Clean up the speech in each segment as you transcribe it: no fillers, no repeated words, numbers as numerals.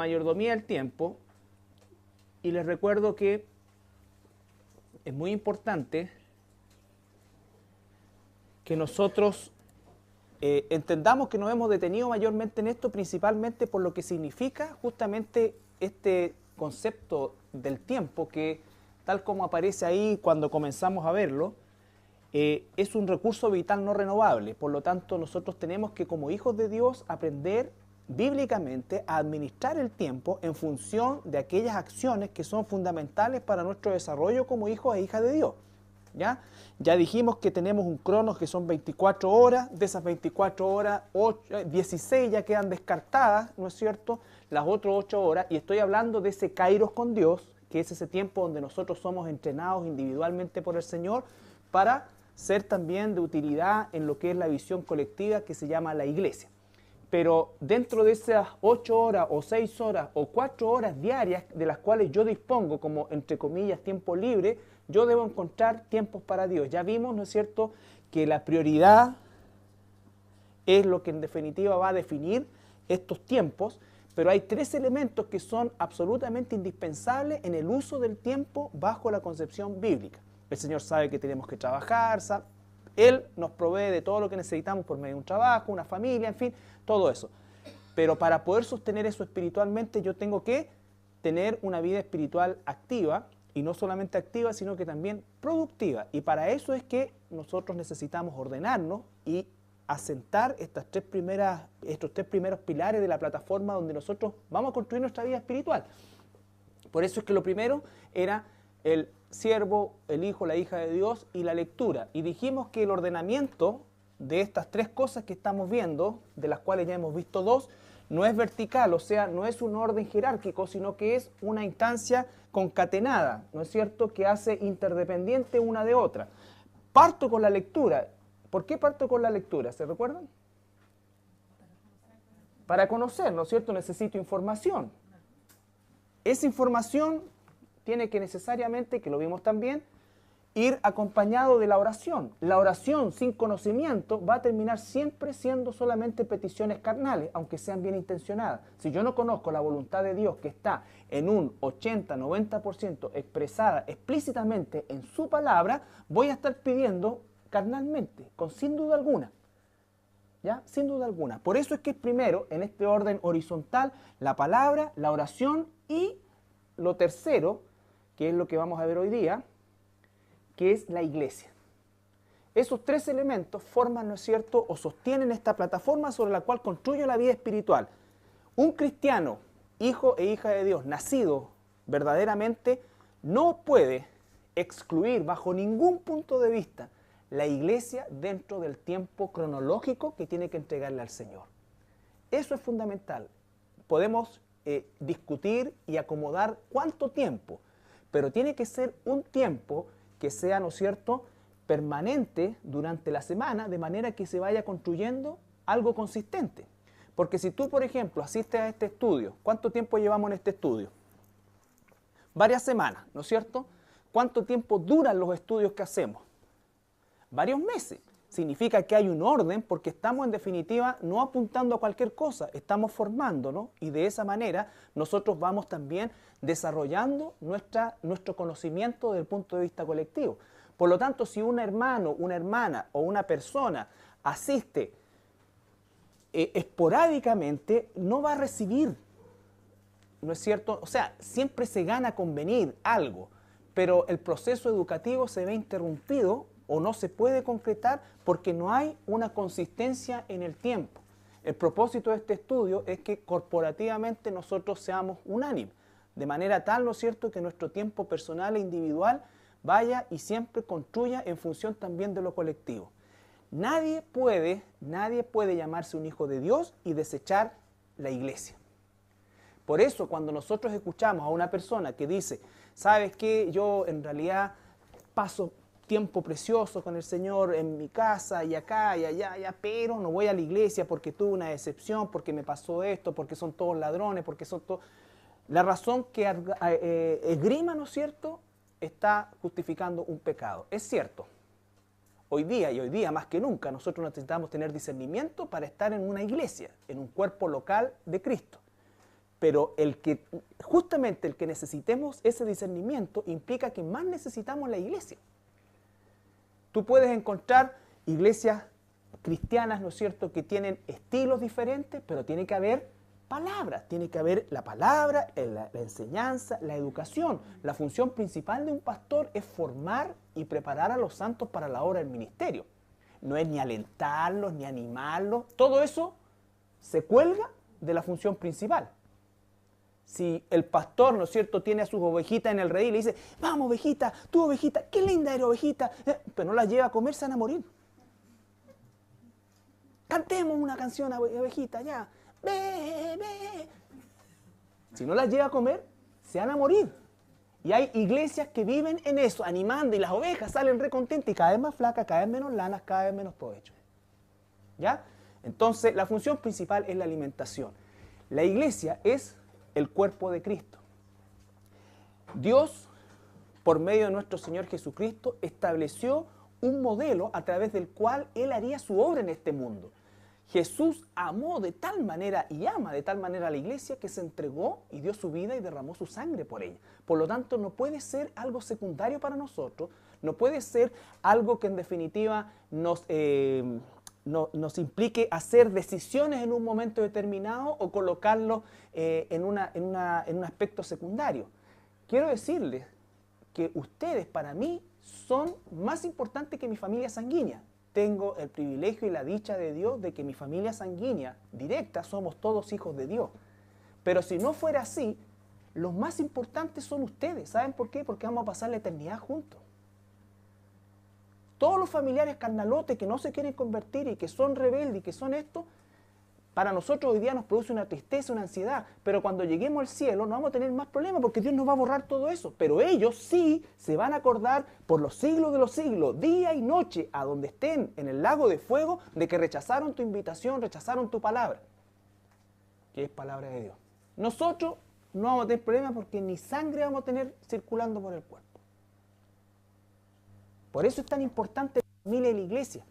mayordomía del tiempo, y les recuerdo que es muy importante que nosotros entendamos que nos hemos detenido mayormente en esto, principalmente por lo que significa justamente este concepto del tiempo, que tal como aparece ahí cuando comenzamos a verlo, es un recurso vital no renovable. Por lo tanto, nosotros tenemos que, como hijos de Dios, aprender bíblicamente a administrar el tiempo en función de aquellas acciones que son fundamentales para nuestro desarrollo como hijos e hijas de Dios. Ya dijimos que tenemos un cronos que son 24 horas, de esas 24 horas, 16 ya quedan descartadas, ¿no es cierto? Las otras 8 horas, y estoy hablando de ese kairos con Dios, que es ese tiempo donde nosotros somos entrenados individualmente por el Señor para ser también de utilidad en lo que es la visión colectiva que se llama la iglesia. Pero dentro de esas 8 horas o 6 horas o 4 horas diarias de las cuales yo dispongo como, entre comillas, tiempo libre, yo debo encontrar tiempos para Dios. Ya vimos, ¿no es cierto?, que la prioridad es lo que en definitiva va a definir estos tiempos, pero hay 3 elementos que son absolutamente indispensables en el uso del tiempo bajo la concepción bíblica. El Señor sabe que tenemos que trabajar, Él nos provee de todo lo que necesitamos por medio de un trabajo, una familia, en fin, todo eso. Pero para poder sostener eso espiritualmente, yo tengo que tener una vida espiritual activa, y no solamente activa, sino que también productiva. Y para eso es que nosotros necesitamos ordenarnos y asentar estos 3 primeros pilares de la plataforma donde nosotros vamos a construir nuestra vida espiritual. Por eso es que lo primero era el siervo, el hijo, la hija de Dios y la lectura. Y dijimos que el ordenamiento de estas 3 cosas que estamos viendo, de las cuales ya hemos visto 2, no es vertical, o sea, no es un orden jerárquico, sino que es una instancia concatenada, ¿no es cierto?, que hace interdependiente una de otra. Parto con la lectura. ¿Por qué parto con la lectura? ¿Se recuerdan? Para conocer, ¿no es cierto?, necesito información. Esa información tiene que necesariamente, que lo vimos también, ir acompañado de la oración. La oración sin conocimiento va a terminar siempre siendo solamente peticiones carnales, aunque sean bien intencionadas. Si yo no conozco la voluntad de Dios, que está en un 80-90% expresada explícitamente en su palabra, voy a estar pidiendo carnalmente, sin duda alguna. ¿Ya? Sin duda alguna. Por eso es que es primero, en este orden horizontal, la palabra, la oración y lo tercero, que es lo que vamos a ver hoy día, que es la iglesia. Esos 3 elementos forman, ¿no es cierto?, o sostienen esta plataforma sobre la cual construyo la vida espiritual. Un cristiano, hijo e hija de Dios, nacido verdaderamente, no puede excluir bajo ningún punto de vista la iglesia dentro del tiempo cronológico que tiene que entregarle al Señor. Eso es fundamental. Podemos discutir y acomodar cuánto tiempo, pero tiene que ser un tiempo que sea, ¿no es cierto?, permanente durante la semana, de manera que se vaya construyendo algo consistente. Porque si tú, por ejemplo, asistes a este estudio, ¿cuánto tiempo llevamos en este estudio? Varias semanas, ¿no es cierto? ¿Cuánto tiempo duran los estudios que hacemos? Varios meses. Significa que hay un orden, porque estamos en definitiva no apuntando a cualquier cosa, estamos formándonos y de esa manera nosotros vamos también desarrollando nuestro conocimiento desde el punto de vista colectivo. Por lo tanto, si un hermano, una hermana o una persona asiste esporádicamente, no va a recibir, ¿no es cierto? O sea, siempre se gana con venir algo, pero el proceso educativo se ve interrumpido o no se puede concretar porque no hay una consistencia en el tiempo. El propósito de este estudio es que corporativamente nosotros seamos unánimes, de manera tal, ¿no es cierto?, que nuestro tiempo personal e individual vaya y siempre construya en función también de lo colectivo. Nadie puede llamarse un hijo de Dios y desechar la iglesia. Por eso, cuando nosotros escuchamos a una persona que dice, ¿sabes qué? Yo en realidad paso tiempo precioso con el Señor en mi casa y acá y allá, pero no voy a la iglesia porque tuve una decepción, porque me pasó esto, porque son todos ladrones, porque son todos... La razón que esgrima, ¿no es cierto?, está justificando un pecado. Es cierto, hoy día más que nunca, nosotros necesitamos tener discernimiento para estar en una iglesia, en un cuerpo local de Cristo. Pero justamente el que necesitemos ese discernimiento implica que más necesitamos la iglesia. Tú puedes encontrar iglesias cristianas, ¿no es cierto?, que tienen estilos diferentes, pero tiene que haber palabras, tiene que haber la palabra, la enseñanza, la educación. La función principal de un pastor es formar y preparar a los santos para la obra del ministerio. No es ni alentarlos, ni animarlos, todo eso se cuelga de la función principal. Si el pastor, ¿no es cierto?, tiene a sus ovejitas en el redil y le dice, vamos ovejita, tú ovejita, qué linda eres ovejita, pero no las lleva a comer, se van a morir. Cantemos una canción, ovejita, ya. Ve, ve. Si no las lleva a comer, se van a morir. Y hay iglesias que viven en eso, animando, y las ovejas salen recontentas y cada vez más flacas, cada vez menos lanas, cada vez menos provecho. ¿Ya? Entonces, la función principal es la alimentación. La iglesia es el cuerpo de Cristo. Dios, por medio de nuestro Señor Jesucristo, estableció un modelo a través del cual Él haría su obra en este mundo. Jesús amó de tal manera y ama de tal manera a la iglesia que se entregó y dio su vida y derramó su sangre por ella. Por lo tanto, no puede ser algo secundario para nosotros, no puede ser algo que en definitiva nos implique hacer decisiones en un momento determinado o colocarlo en un aspecto secundario. Quiero decirles que ustedes para mí son más importantes que mi familia sanguínea. Tengo el privilegio y la dicha de Dios de que mi familia sanguínea directa somos todos hijos de Dios. Pero si no fuera así, los más importantes son ustedes. ¿Saben por qué? Porque vamos a pasar la eternidad juntos. Todos los familiares carnalotes que no se quieren convertir y que son rebeldes y que son esto, para nosotros hoy día nos produce una tristeza, una ansiedad, pero cuando lleguemos al cielo no vamos a tener más problemas porque Dios nos va a borrar todo eso. Pero ellos sí se van a acordar por los siglos de los siglos, día y noche, a donde estén en el lago de fuego, de que rechazaron tu invitación, rechazaron tu palabra, que es palabra de Dios. Nosotros no vamos a tener problemas porque ni sangre vamos a tener circulando por el cuerpo. Por eso es tan importante la familia y la iglesia.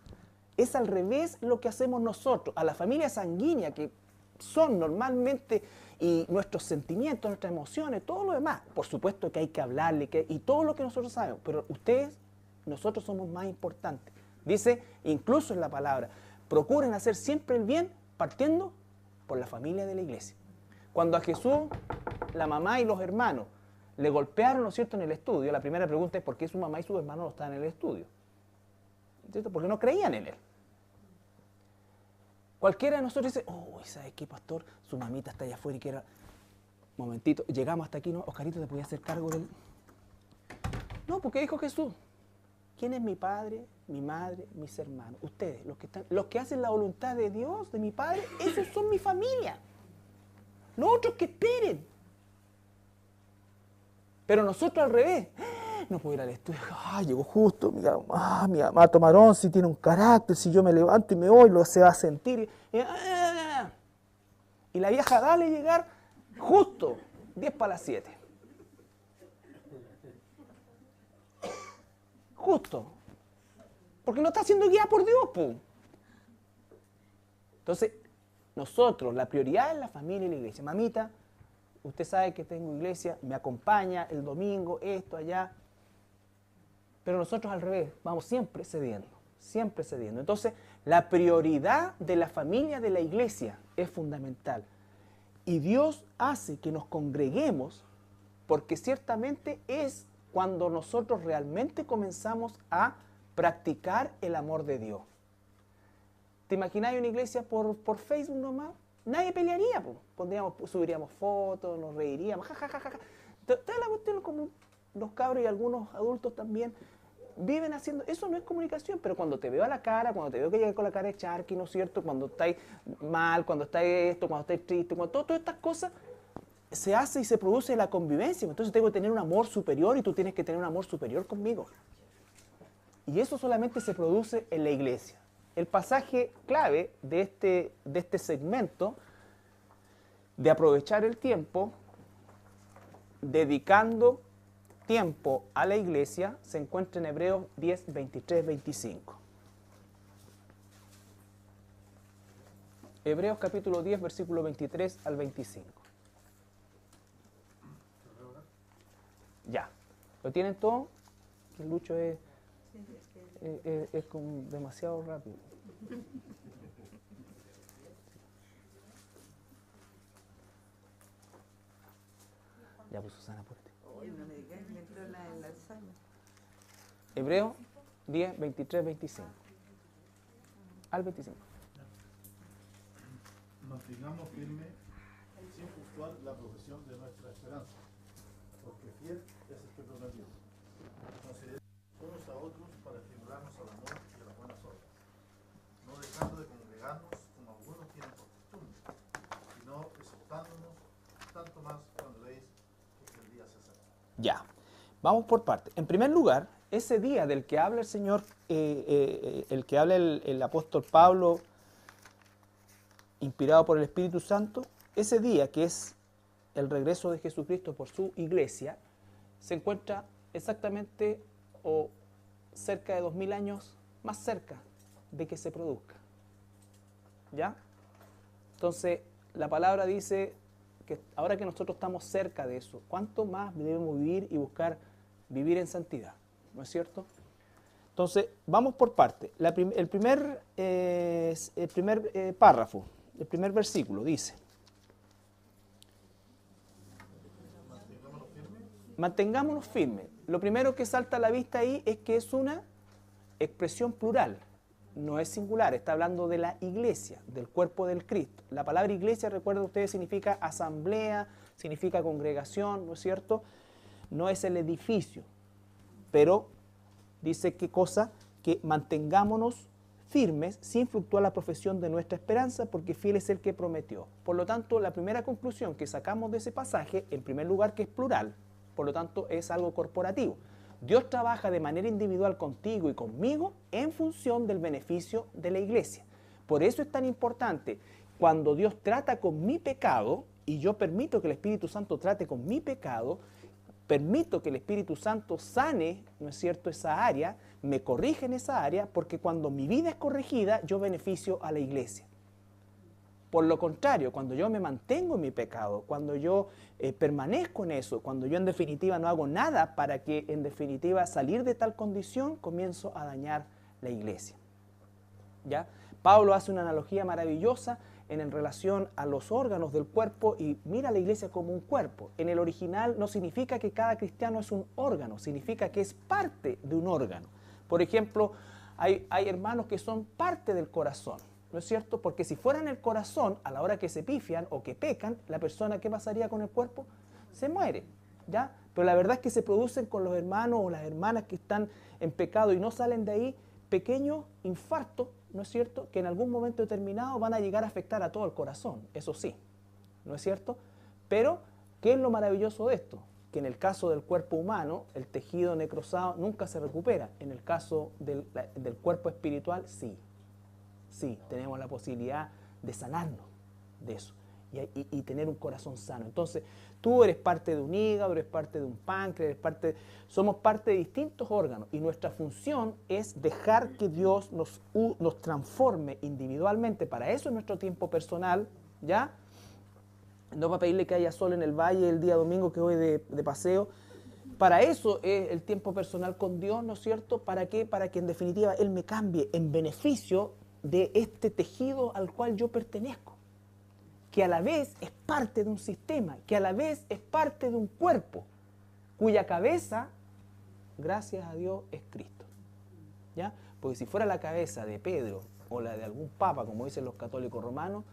Es al revés lo que hacemos nosotros. A la familia sanguínea, que son normalmente y nuestros sentimientos, nuestras emociones, todo lo demás. Por supuesto que hay que hablarle y todo lo que nosotros sabemos. Pero ustedes, nosotros somos más importantes. Dice, incluso en la palabra, procuren hacer siempre el bien partiendo por la familia de la iglesia. Cuando a Jesús, la mamá y los hermanos le golpearon, ¿no es cierto?, en el estudio, la primera pregunta es ¿por qué su mamá y sus hermanos no estaban en el estudio? ¿Cierto? Porque no creían en él. Cualquiera de nosotros dice, oh, ¿sabes qué, pastor? Su mamita está allá afuera y quiere... Momentito, llegamos hasta aquí, ¿no? Oscarito, ¿te podías hacer cargo del...? No, porque dijo Jesús. ¿Quién es mi padre, mi madre, mis hermanos? Ustedes, los que hacen la voluntad de Dios, de mi Padre, esos son mi familia. Los otros que esperen. Pero nosotros al revés. No puedo ir al estudio. Llegó justo. Mi mamá tomarón, si tiene un carácter, si yo me levanto y me voy, se va a sentir. Y la vieja dale llegar justo 10 para las 7. Justo. Porque no está siendo guiada por Dios, po. Entonces, nosotros, la prioridad es la familia y la iglesia. Mamita, usted sabe que tengo iglesia, me acompaña el domingo, esto, allá. Pero nosotros al revés, vamos siempre cediendo, siempre cediendo. Entonces, la prioridad de la familia de la iglesia es fundamental. Y Dios hace que nos congreguemos porque ciertamente es cuando nosotros realmente comenzamos a practicar el amor de Dios. ¿Te imagináis una iglesia por Facebook nomás? Nadie pelearía, subiríamos fotos, nos reiríamos, jajajaja. Toda la cuestión, como los cabros y algunos adultos también viven haciendo, eso no es comunicación, pero cuando te veo a la cara, cuando te veo que llegas con la cara de charqui, ¿no es cierto? Cuando estáis mal, cuando estáis esto, cuando estáis triste, cuando todas estas cosas, se hace y se produce la convivencia. Entonces tengo que tener un amor superior y tú tienes que tener un amor superior conmigo. Y eso solamente se produce en la iglesia. El pasaje clave de este segmento de aprovechar el tiempo, dedicando tiempo a la iglesia, se encuentra en Hebreos 10, 23, 25. Hebreos capítulo 10, versículo 23 al 25. Ya. ¿Lo tienen todo? Que Lucho es como demasiado rápido. Ya, pues Susana, apúrate. Hebreo 10, 23, 25. Al 25. Mantengamos firme sin fluctuar la profesión de nuestra esperanza, porque fiel es el que prometió. Consideremos unos a otros para estimularnos al amor y a las buenas obras, no dejando de congregarnos como algunos tienen por costumbre, sino exhortándonos tanto más cuando veis que el día se acerca. Ya, vamos por partes. En primer lugar, ese día del que habla el Señor, el que habla el apóstol Pablo, inspirado por el Espíritu Santo, ese día que es el regreso de Jesucristo por su iglesia, se encuentra exactamente o cerca de 2000 años más cerca de que se produzca. ¿Ya? Entonces, la palabra dice que ahora que nosotros estamos cerca de eso, ¿cuánto más debemos vivir y buscar vivir en santidad? ¿No es cierto? Entonces, vamos por partes. El primer párrafo, el primer versículo dice: mantengámonos firmes. Lo primero que salta a la vista ahí es que es una expresión plural, no es singular, está hablando de la iglesia, del cuerpo del Cristo. La palabra iglesia, recuerden ustedes, significa asamblea, significa congregación, ¿no es cierto? No es el edificio, pero dice qué cosa, que mantengámonos firmes sin fluctuar la profesión de nuestra esperanza, porque fiel es el que prometió. Por lo tanto, la primera conclusión que sacamos de ese pasaje, en primer lugar, que es plural, por lo tanto es algo corporativo. Dios trabaja de manera individual contigo y conmigo en función del beneficio de la iglesia. Por eso es tan importante, cuando Dios trata con mi pecado, y yo permito que el Espíritu Santo trate con mi pecado, permito que el Espíritu Santo sane, ¿no es cierto?, esa área, me corrige en esa área, porque cuando mi vida es corregida, yo beneficio a la iglesia. Por lo contrario, cuando yo me mantengo en mi pecado, cuando yo permanezco en eso, cuando yo en definitiva no hago nada para que en definitiva salir de tal condición, comienzo a dañar la iglesia. ¿Ya? Pablo hace una analogía maravillosa en relación a los órganos del cuerpo y mira a la iglesia como un cuerpo. En el original no significa que cada cristiano es un órgano, significa que es parte de un órgano. Por ejemplo, hay hermanos que son parte del corazón, ¿no es cierto? Porque si fueran el corazón, a la hora que se pifian o que pecan, la persona, ¿qué pasaría con el cuerpo? Se muere, ¿ya? Pero la verdad es que se producen con los hermanos o las hermanas que están en pecado y no salen de ahí pequeños infartos, ¿no es cierto?, que en algún momento determinado van a llegar a afectar a todo el corazón, eso sí, ¿no es cierto? Pero, ¿qué es lo maravilloso de esto? Que en el caso del cuerpo humano, el tejido necrosado nunca se recupera. En el caso del cuerpo espiritual, sí. Sí, tenemos la posibilidad de sanarnos de eso y tener un corazón sano. Entonces, tú eres parte de un hígado, eres parte de un páncreas, somos parte de distintos órganos y nuestra función es dejar que Dios nos transforme individualmente. Para eso es nuestro tiempo personal, ¿ya? No para pedirle que haya sol en el valle el día domingo que voy de paseo. Para eso es el tiempo personal con Dios, ¿no es cierto? ¿Para qué? Para que en definitiva Él me cambie en beneficio de este tejido al cual yo pertenezco, que a la vez es parte de un sistema, que a la vez es parte de un cuerpo, cuya cabeza, gracias a Dios, es Cristo. ¿Ya? Porque si fuera la cabeza de Pedro o la de algún papa, como dicen los católicos romanos,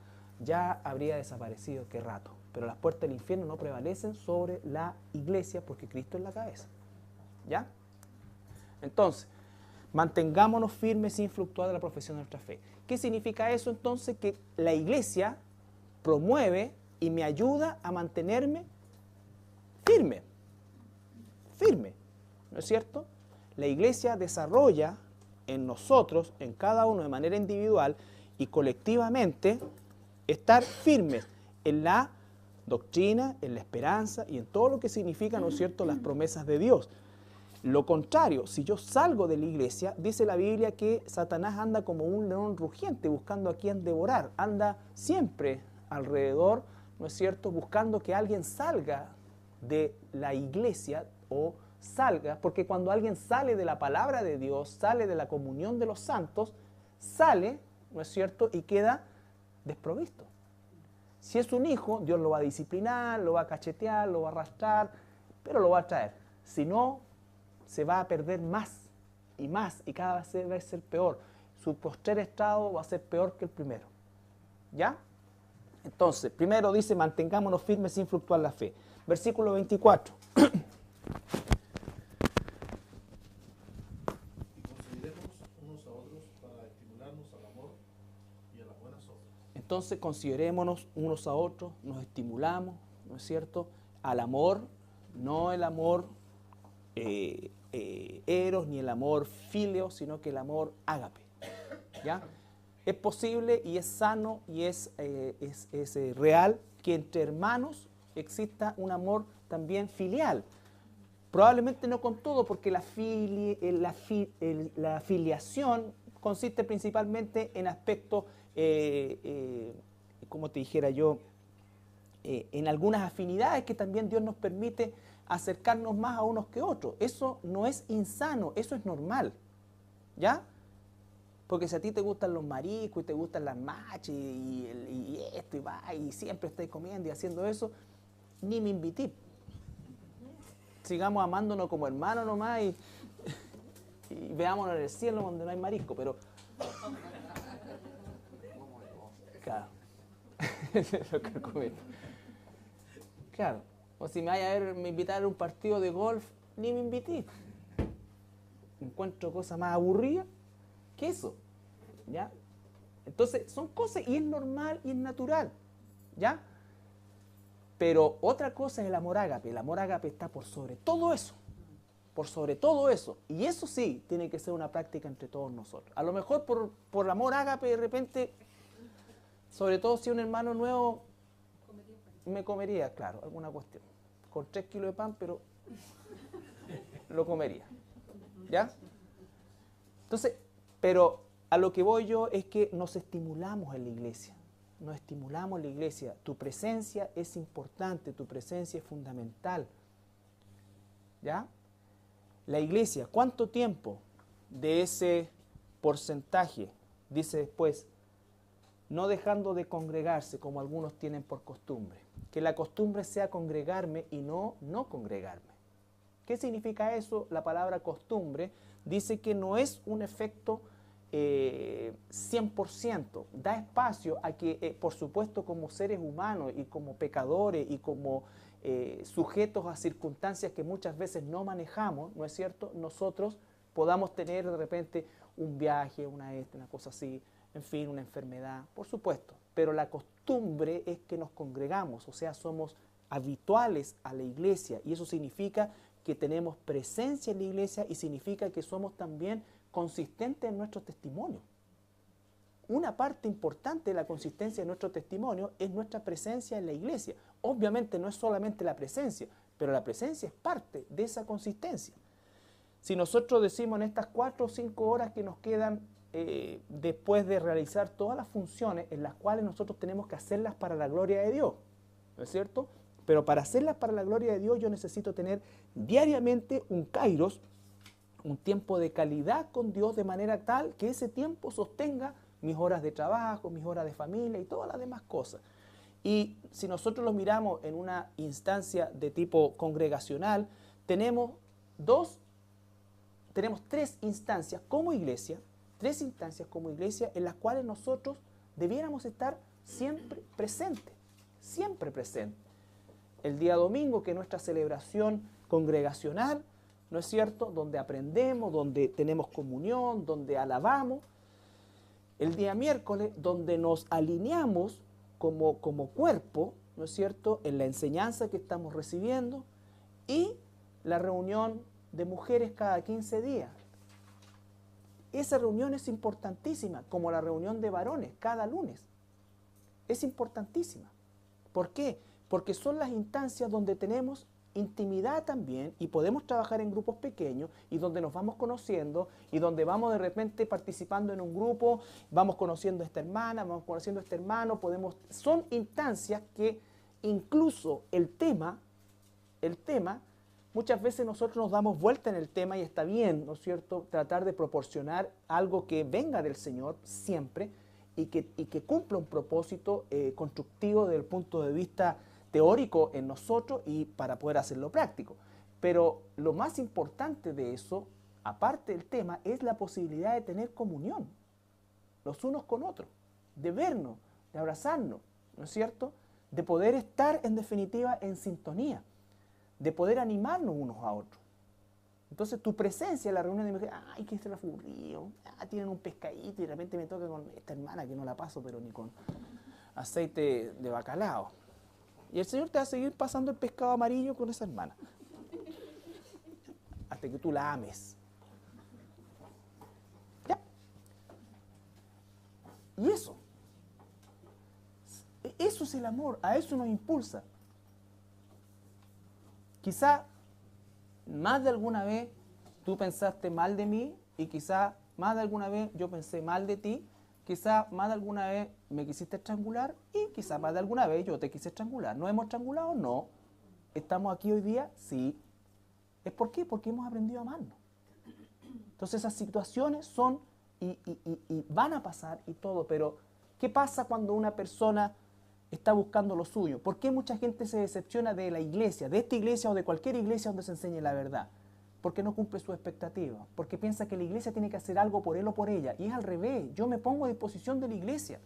ya habría desaparecido qué rato. Pero las puertas del infierno no prevalecen sobre la iglesia porque Cristo es la cabeza. ¿Ya? Entonces, mantengámonos firmes sin fluctuar de la profesión de nuestra fe. ¿Qué significa eso entonces? Que la iglesia promueve y me ayuda a mantenerme firme, ¿no es cierto? La iglesia desarrolla en nosotros, en cada uno de manera individual y colectivamente, estar firmes en la doctrina, en la esperanza y en todo lo que significa, ¿no es cierto?, las promesas de Dios. Lo contrario, si yo salgo de la iglesia, dice la Biblia que Satanás anda como un león rugiente buscando a quien devorar, anda siempre alrededor, ¿no es cierto?, buscando que alguien salga de la iglesia o salga, porque cuando alguien sale de la palabra de Dios, sale de la comunión de los santos, sale, ¿no es cierto?, y queda desprovisto. Si es un hijo, Dios lo va a disciplinar, lo va a cachetear, lo va a arrastrar, pero lo va a traer. Si no, se va a perder más, y cada vez va a ser peor. Su postrer estado va a ser peor que el primero. ¿Ya? Entonces, primero dice, mantengámonos firmes sin fluctuar la fe. Versículo 24. Entonces considerémonos unos a otros, nos estimulamos, ¿no es cierto?, al amor, no el amor eros ni el amor filio, sino que el amor ágape. ¿Ya? Es posible y es sano y es real que entre hermanos exista un amor también filial. Probablemente no con todo, porque la filiación consiste principalmente en aspectos, como te dijera yo, en algunas afinidades que también Dios nos permite acercarnos más a unos que otros. Eso no es insano, eso es normal. ¿Ya? Porque si a ti te gustan los mariscos y te gustan las machis y esto y siempre estáis comiendo y haciendo eso, ni me invité. Sigamos amándonos como hermanos nomás y veámonos en el cielo donde no hay marisco, pero... Claro. Claro. O si me invitaron a un partido de golf, ni me invité. Encuentro cosa más aburrida que eso. ¿Ya? Entonces, son cosas y es normal y es natural. ¿Ya? Pero otra cosa es el amor ágape. El amor ágape está por sobre todo eso. Por sobre todo eso. Y eso sí, tiene que ser una práctica entre todos nosotros. A lo mejor por amor ágape de repente, sobre todo si un hermano nuevo me comería, claro, alguna cuestión. Con 3 kilos de pan, pero lo comería. ¿Ya? Entonces, pero a lo que voy yo es que nos estimulamos en la iglesia. Nos estimulamos en la iglesia. Tu presencia es importante, tu presencia es fundamental. ¿Ya? La iglesia, ¿cuánto tiempo de ese porcentaje? Dice después, no dejando de congregarse como algunos tienen por costumbre. Que la costumbre sea congregarme y no congregarme. ¿Qué significa eso? La palabra costumbre dice que no es un efecto 100%. Da espacio a que, por supuesto, como seres humanos y como pecadores y como sujetos a circunstancias que muchas veces no manejamos, ¿no es cierto?, nosotros podamos tener de repente un viaje, una cosa así, en fin, una enfermedad, por supuesto. Pero la costumbre es que nos congregamos, o sea, somos habituales a la iglesia, y eso significa que tenemos presencia en la iglesia y significa que somos también consistentes en nuestro testimonio. Una parte importante de la consistencia de nuestro testimonio es nuestra presencia en la iglesia. Obviamente no es solamente la presencia, pero la presencia es parte de esa consistencia. Si nosotros decimos en estas 4 o 5 horas que nos quedan después de realizar todas las funciones en las cuales nosotros tenemos que hacerlas para la gloria de Dios, ¿no es cierto? Pero para hacerlas para la gloria de Dios yo necesito tener diariamente un kairos, un tiempo de calidad con Dios, de manera tal que ese tiempo sostenga mis horas de trabajo, mis horas de familia y todas las demás cosas. Y si nosotros lo miramos en una instancia de tipo congregacional, tenemos 3 instancias como iglesia, en las cuales nosotros debiéramos estar siempre presentes, siempre presentes. El día domingo, que es nuestra celebración congregacional, ¿no es cierto?, donde aprendemos, donde tenemos comunión, donde alabamos. El día miércoles, donde nos alineamos como cuerpo, ¿no es cierto?, en la enseñanza que estamos recibiendo, y la reunión de mujeres cada 15 días. Esa reunión es importantísima, como la reunión de varones cada lunes. Es importantísima. ¿Por qué? Porque son las instancias donde tenemos intimidad también y podemos trabajar en grupos pequeños y donde nos vamos conociendo y donde vamos de repente participando en un grupo, vamos conociendo a esta hermana, vamos conociendo a este hermano, son instancias que incluso el tema muchas veces nosotros nos damos vuelta en el tema y está bien, ¿no es cierto?, tratar de proporcionar algo que venga del Señor siempre y que cumpla un propósito constructivo desde el punto de vista teórico en nosotros y para poder hacerlo práctico. Pero lo más importante de eso, aparte del tema, es la posibilidad de tener comunión los unos con otros, de vernos, de abrazarnos, ¿no es cierto?, de poder estar en definitiva en sintonía, de poder animarnos unos a otros. Entonces tu presencia en la reunión de mujeres, ay, que se la aburrido, tienen un pescadito y de repente me toca con esta hermana que no la paso, pero ni con aceite de bacalao. Y el Señor te va a seguir pasando el pescado amarillo con esa hermana, hasta que tú la ames. ¿Ya? Y eso es el amor, a eso nos impulsa. Quizá más de alguna vez tú pensaste mal de mí y quizá más de alguna vez yo pensé mal de ti, quizá más de alguna vez me quisiste estrangular y quizá más de alguna vez yo te quise estrangular. ¿Nos hemos estrangulado? No. ¿Estamos aquí hoy día? Sí. ¿Es por qué? Porque hemos aprendido a amarnos. Entonces esas situaciones son y van a pasar y todo, pero ¿qué pasa cuando una persona está buscando lo suyo? ¿Por qué mucha gente se decepciona de la iglesia, de esta iglesia o de cualquier iglesia donde se enseñe la verdad? Porque no cumple su expectativa, porque piensa que la iglesia tiene que hacer algo por él o por ella, y es al revés. Yo me pongo a disposición de la iglesia.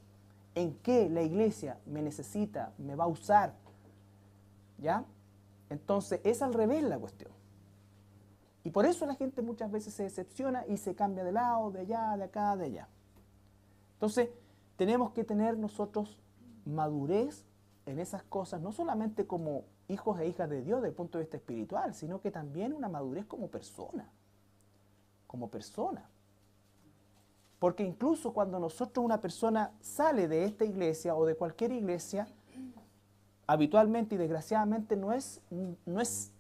¿En qué la iglesia me necesita, me va a usar? ¿Ya? Entonces es al revés la cuestión. Y por eso la gente muchas veces se decepciona y se cambia de lado, de allá, de acá, de allá. Entonces tenemos que tener nosotros madurez en esas cosas, no solamente como hijos e hijas de Dios desde el punto de vista espiritual, sino que también una madurez como persona. Como persona. Porque incluso cuando nosotros, una persona sale de esta iglesia o de cualquier iglesia, habitualmente y desgraciadamente no es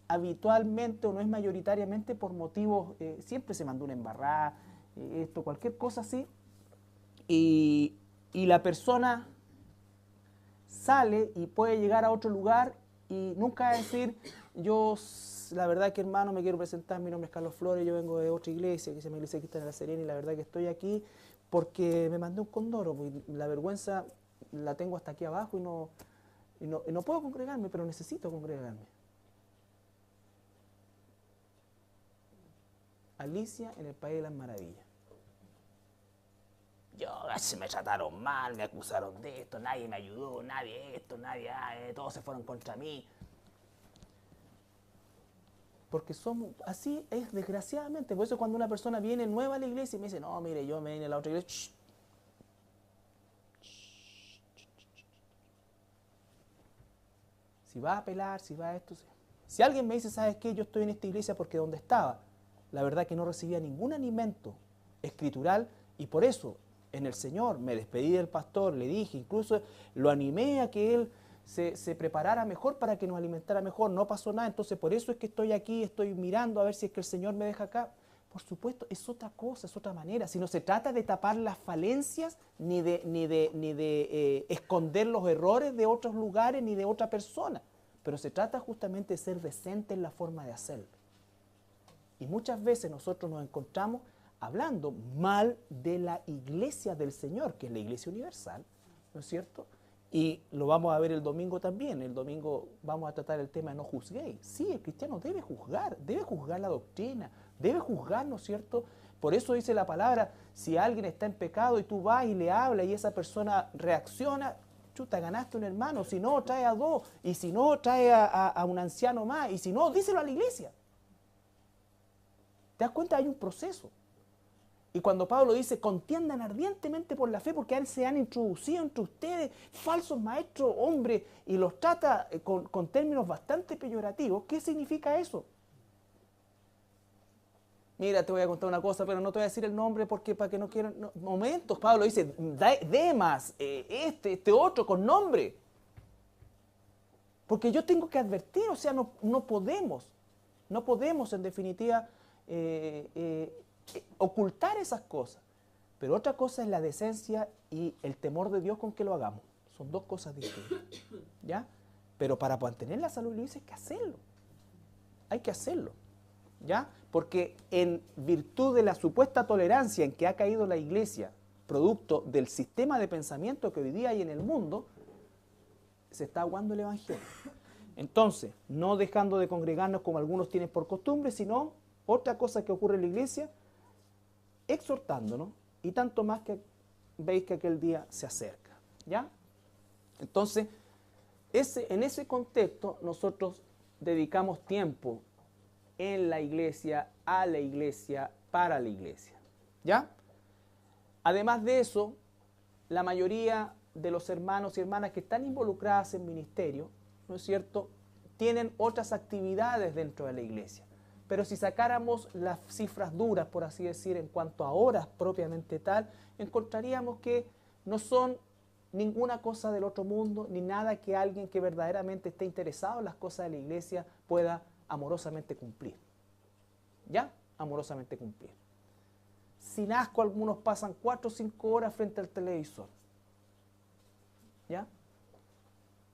habitualmente o no es mayoritariamente por motivos, siempre se mandó una embarrada, esto, cualquier cosa así, y la persona sale y puede llegar a otro lugar y nunca va a decir, yo, la verdad que hermano, me quiero presentar, mi nombre es Carlos Flores, yo vengo de otra iglesia, que se llama Iglesia Cristiana de la Serena, y la verdad que estoy aquí porque me mandé un condoro, y la vergüenza la tengo hasta aquí abajo y no puedo congregarme, pero necesito congregarme. Alicia en el País de las Maravillas. Se me trataron mal, me acusaron de esto, nadie me ayudó, nadie esto, nadie, todos se fueron contra mí. Porque somos, así es desgraciadamente. Por eso cuando una persona viene nueva a la iglesia y me dice, no, mire, yo me vine a la otra iglesia. Si va a apelar, si va a esto. Si alguien me dice, ¿sabes qué? Yo estoy en esta iglesia porque donde estaba, la verdad que no recibía ningún alimento escritural y por eso en el Señor me despedí del pastor, le dije, incluso lo animé a que él se preparara mejor para que nos alimentara mejor, no pasó nada, entonces por eso es que estoy aquí, estoy mirando a ver si es que el Señor me deja acá. Por supuesto, es otra cosa, es otra manera. Si no se trata de tapar las falencias, ni de esconder los errores de otros lugares, ni de otra persona, pero se trata justamente de ser decente en la forma de hacerlo. Y muchas veces nosotros nos encontramos hablando mal de la iglesia del Señor, que es la iglesia universal, ¿no es cierto? Y lo vamos a ver el domingo también. El domingo vamos a tratar el tema de no juzguéis. Sí, el cristiano debe juzgar la doctrina, debe juzgar, ¿no es cierto? Por eso dice la palabra, si alguien está en pecado y tú vas y le hablas y esa persona reacciona, chuta, ganaste un hermano, si no, trae a dos, y si no, trae a un anciano más, y si no, díselo a la iglesia. ¿Te das cuenta? Hay un proceso. Y cuando Pablo dice, contiendan ardientemente por la fe, porque se han introducido entre ustedes falsos maestros, hombres, y los trata con términos bastante peyorativos, ¿qué significa eso? Mira, te voy a contar una cosa, pero no te voy a decir el nombre porque para que no quieran... No, momentos, Pablo dice, Demas, este otro, con nombre. Porque yo tengo que advertir, o sea, no podemos en definitiva ocultar esas cosas. Pero otra cosa es la decencia y el temor de Dios con que lo hagamos. Son dos cosas distintas. ¿Ya? Pero para mantener la salud de la iglesia hay que hacerlo. hay que hacerlo, ¿ya? Porque en virtud de la supuesta tolerancia en que ha caído la iglesia, producto del sistema de pensamiento que hoy día hay en el mundo, se está aguando el evangelio. Entonces, no dejando de congregarnos como algunos tienen por costumbre, sino otra cosa que ocurre en la iglesia, exhortándonos, y tanto más que veis que aquel día se acerca, ¿ya? Entonces, en ese contexto nosotros dedicamos tiempo en la iglesia, a la iglesia, para la iglesia, ¿ya? Además de eso, la mayoría de los hermanos y hermanas que están involucradas en ministerio, ¿no es cierto?, tienen otras actividades dentro de la iglesia. Pero si sacáramos las cifras duras, por así decir, en cuanto a horas propiamente tal, encontraríamos que no son ninguna cosa del otro mundo, ni nada que alguien que verdaderamente esté interesado en las cosas de la iglesia pueda amorosamente cumplir. ¿Ya? Amorosamente cumplir. Sin asco, algunos pasan 4 o 5 horas frente al televisor. ¿Ya?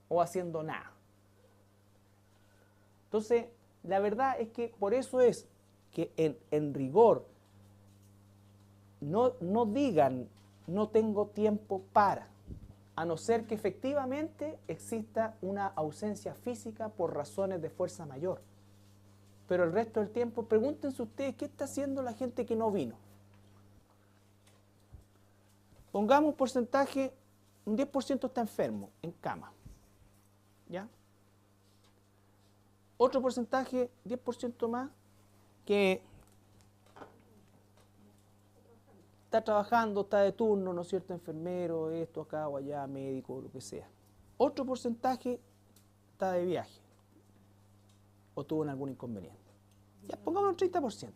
O haciendo nada. Entonces, la verdad es que por eso es que en rigor no digan no tengo tiempo para, a no ser que efectivamente exista una ausencia física por razones de fuerza mayor. Pero el resto del tiempo, pregúntense ustedes qué está haciendo la gente que no vino. Pongamos un porcentaje, un 10% está enfermo, en cama. ¿Ya? Otro porcentaje, 10% más, que está trabajando, está de turno, ¿no es cierto?, enfermero, esto, acá o allá, médico, lo que sea. Otro porcentaje está de viaje o tuvo algún inconveniente. Ya, pongamos un 30%.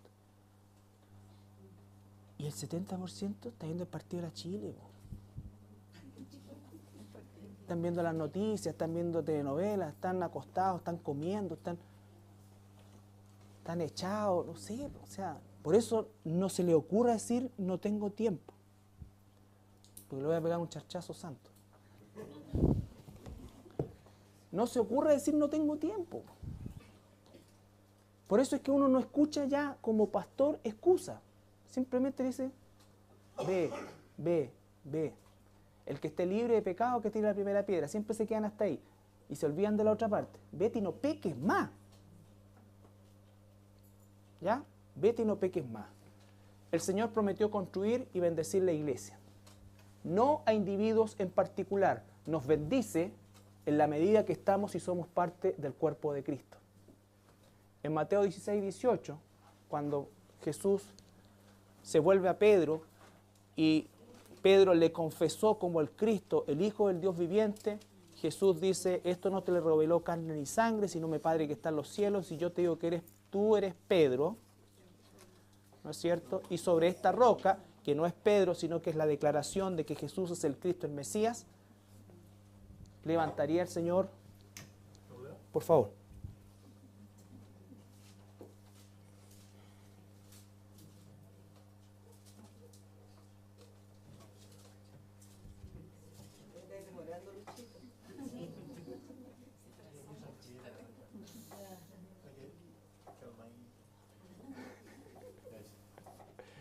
Y el 70% está viendo el partido de la Chile. Están viendo las noticias, están viendo telenovelas, están acostados, están comiendo, están echados, no sé, o sea, por eso no se le ocurra decir no tengo tiempo, porque le voy a pegar un charchazo santo. No se ocurra decir no tengo tiempo. Por eso es que uno no escucha ya como pastor excusa, simplemente dice ve. El que esté libre de pecado que tire la primera piedra. Siempre se quedan hasta ahí y se olvidan de la otra parte. Vete y no peques más. ¿Ya? Vete y no peques más. El Señor prometió construir y bendecir la iglesia. No a individuos en particular. Nos bendice en la medida que estamos y somos parte del cuerpo de Cristo. En Mateo 16, 18, cuando Jesús se vuelve a Pedro y Pedro le confesó como el Cristo, el Hijo del Dios viviente, Jesús dice, esto no te le reveló carne ni sangre, sino mi Padre que está en los cielos, y yo te digo que tú eres Pedro, ¿no es cierto? Y sobre esta roca, que no es Pedro, sino que es la declaración de que Jesús es el Cristo, el Mesías, levantaría el Señor, por favor.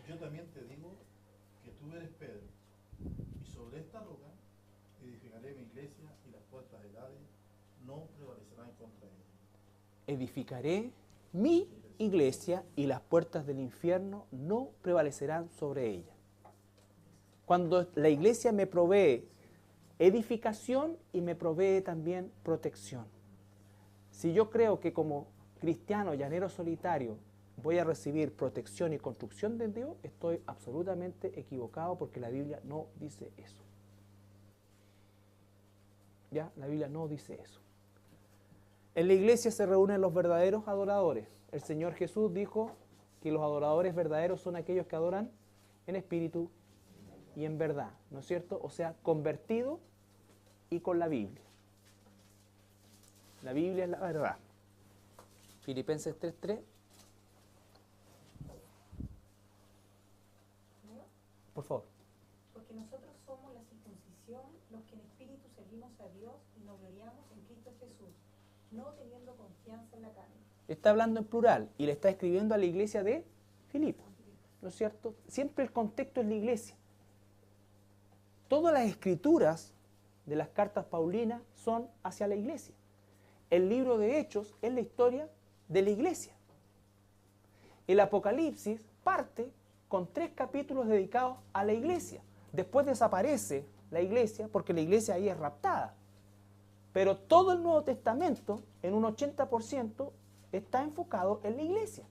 Yo también te digo que tú eres Pedro, y sobre esta roca edificaré mi iglesia, y las puertas del Hades no prevalecerán contra ella. Edificaré mi iglesia y las puertas del infierno no prevalecerán sobre ella. Cuando la iglesia me provee edificación y me provee también protección. Si yo creo que como cristiano llanero solitario voy a recibir protección y construcción de Dios, estoy absolutamente equivocado porque la Biblia no dice eso. ¿Ya? La Biblia no dice eso. En la iglesia se reúnen los verdaderos adoradores. El Señor Jesús dijo que los adoradores verdaderos son aquellos que adoran en espíritu y en verdad, ¿no es cierto? O sea, convertido y con la Biblia. La Biblia es la verdad. Filipenses 3:3. Por favor. Porque nosotros somos la circuncisión, los que en espíritu servimos a Dios y nos gloriamos en Cristo Jesús, no teniendo confianza en la carne. Está hablando en plural y le está escribiendo a la iglesia de Filipos, ¿no es cierto? Siempre el contexto es la iglesia. Todas las escrituras de las cartas paulinas son hacia la iglesia. El libro de Hechos es la historia de la iglesia. El Apocalipsis parte con 3 capítulos dedicados a la iglesia. Después desaparece la iglesia porque la iglesia ahí es raptada. Pero todo el Nuevo Testamento, en un 80%, está enfocado en la iglesia.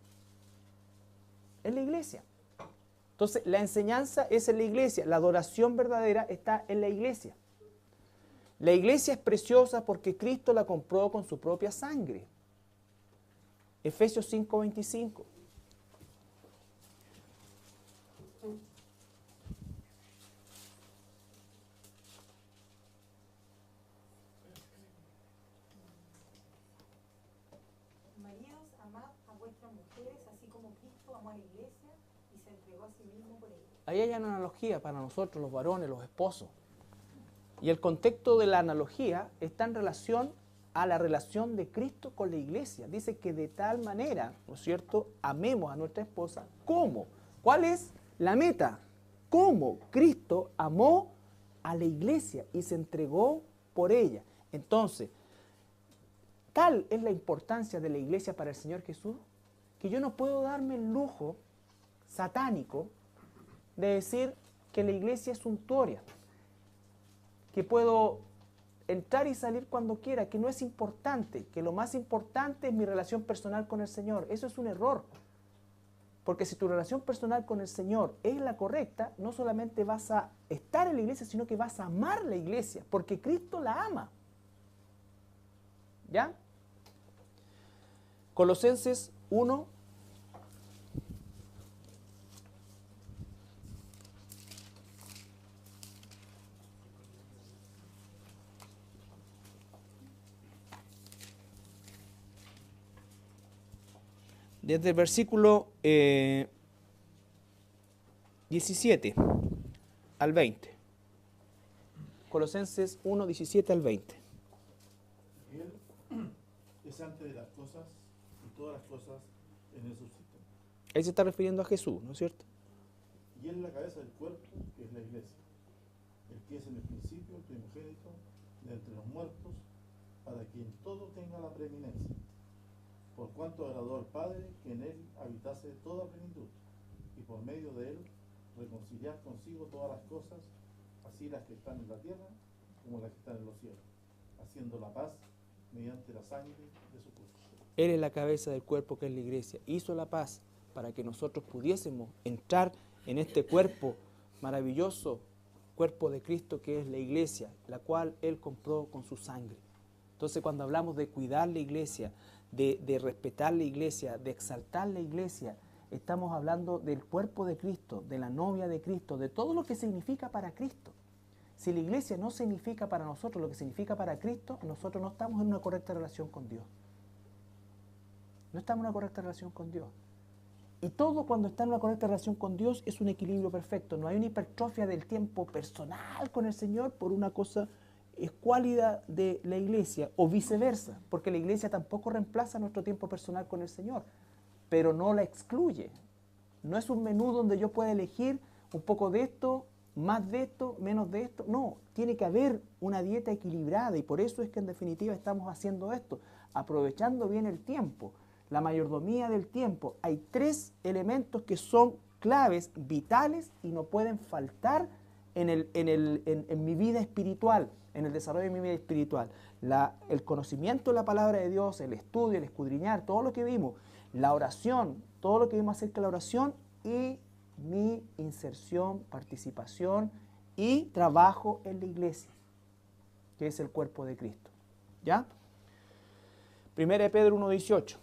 En la iglesia. Entonces, la enseñanza es en la iglesia. La adoración verdadera está en la iglesia. La iglesia es preciosa porque Cristo la compró con su propia sangre. Efesios 5:25. Maridos, amad a vuestras mujeres, así como Cristo amó a la iglesia y se entregó a sí mismo por ella. Ahí hay una analogía para nosotros, los varones, los esposos. Y el contexto de la analogía está en relación a la relación de Cristo con la iglesia. Dice que de tal manera, ¿no es cierto?, amemos a nuestra esposa. ¿Cómo? ¿Cuál es la meta? ¿Cómo Cristo amó a la iglesia y se entregó por ella? Entonces, tal es la importancia de la iglesia para el Señor Jesús, que yo no puedo darme el lujo satánico de decir que la iglesia es suntuoria, que puedo entrar y salir cuando quiera, que no es importante, que lo más importante es mi relación personal con el Señor. Eso es un error. Porque si tu relación personal con el Señor es la correcta, no solamente vas a estar en la iglesia, sino que vas a amar la iglesia, porque Cristo la ama. ¿Ya? Colosenses 1. Desde el versículo 17 al 20. Colosenses 1, 17 al 20. Y Él es antes de las cosas y todas las cosas en él subsisten. Ahí se está refiriendo a Jesús, ¿no es cierto? Y Él es la cabeza del cuerpo, que es la iglesia, el que es en el principio el primogénito de entre los muertos, para que en todo tenga la preeminencia. Por cuanto agradó al Padre que en él habitase toda plenitud, y por medio de él reconciliar consigo todas las cosas, así las que están en la tierra como las que están en los cielos, haciendo la paz mediante la sangre de su cruz. Él es la cabeza del cuerpo que es la iglesia. Hizo la paz para que nosotros pudiésemos entrar en este cuerpo maravilloso, cuerpo de Cristo que es la iglesia, la cual Él compró con su sangre. Entonces, cuando hablamos de cuidar la iglesia, de respetar la iglesia, de exaltar la iglesia, estamos hablando del cuerpo de Cristo, de la novia de Cristo, de todo lo que significa para Cristo. Si la iglesia no significa para nosotros lo que significa para Cristo, nosotros no estamos en una correcta relación con Dios. No estamos en una correcta relación con Dios. Y todo cuando está en una correcta relación con Dios es un equilibrio perfecto. No hay una hipertrofia del tiempo personal con el Señor por una cosa escuálida de la iglesia o viceversa, porque la iglesia tampoco reemplaza nuestro tiempo personal con el Señor, pero no la excluye. No es un menú donde yo pueda elegir un poco de esto, más de esto, menos de esto. No, tiene que haber una dieta equilibrada y por eso es que en definitiva estamos haciendo esto, aprovechando bien el tiempo, la mayordomía del tiempo. Hay 3 elementos que son claves, vitales y no pueden faltar en mi vida espiritual, en el desarrollo de mi vida espiritual. El conocimiento de la palabra de Dios, el estudio, el escudriñar, todo lo que vimos, la oración, todo lo que vimos acerca de la oración y mi inserción, participación y trabajo en la iglesia, que es el cuerpo de Cristo. ¿Ya? 1 Pedro 1:18.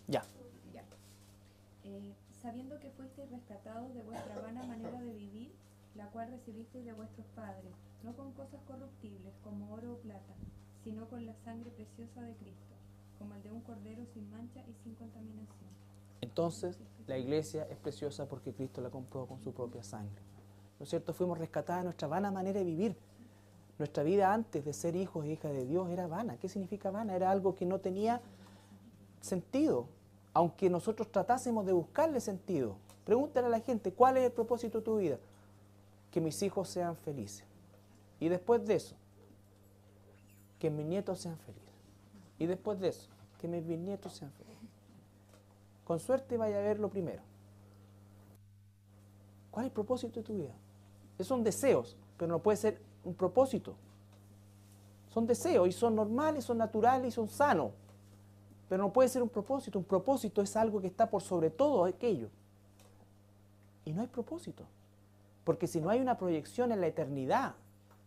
Ya. Ya. Sabiendo que fuisteis rescatados de vuestra vana manera de vivir, la cual recibisteis de vuestros padres, no con cosas corruptibles como oro o plata, sino con la sangre preciosa de Cristo, como el de un cordero sin mancha y sin contaminación. Entonces, la iglesia es preciosa porque Cristo la compró con su propia sangre. ¿No es cierto? Fuimos rescatadas de nuestra vana manera de vivir. Nuestra vida antes de ser hijos e hijas de Dios era vana. ¿Qué significa vana? Era algo que no tenía sentido, aunque nosotros tratásemos de buscarle sentido. Pregúntale a la gente, ¿cuál es el propósito de tu vida? Que mis hijos sean felices. Y después de eso, que mis nietos sean felices. Y después de eso, que mis bisnietos sean felices. Con suerte vaya a ver lo primero. ¿Cuál es el propósito de tu vida? Son deseos, pero no puede ser un propósito. Son deseos y son normales, son naturales y son sanos. Pero no puede ser un propósito. Un propósito es algo que está por sobre todo aquello. Y no hay propósito. Porque si no hay una proyección en la eternidad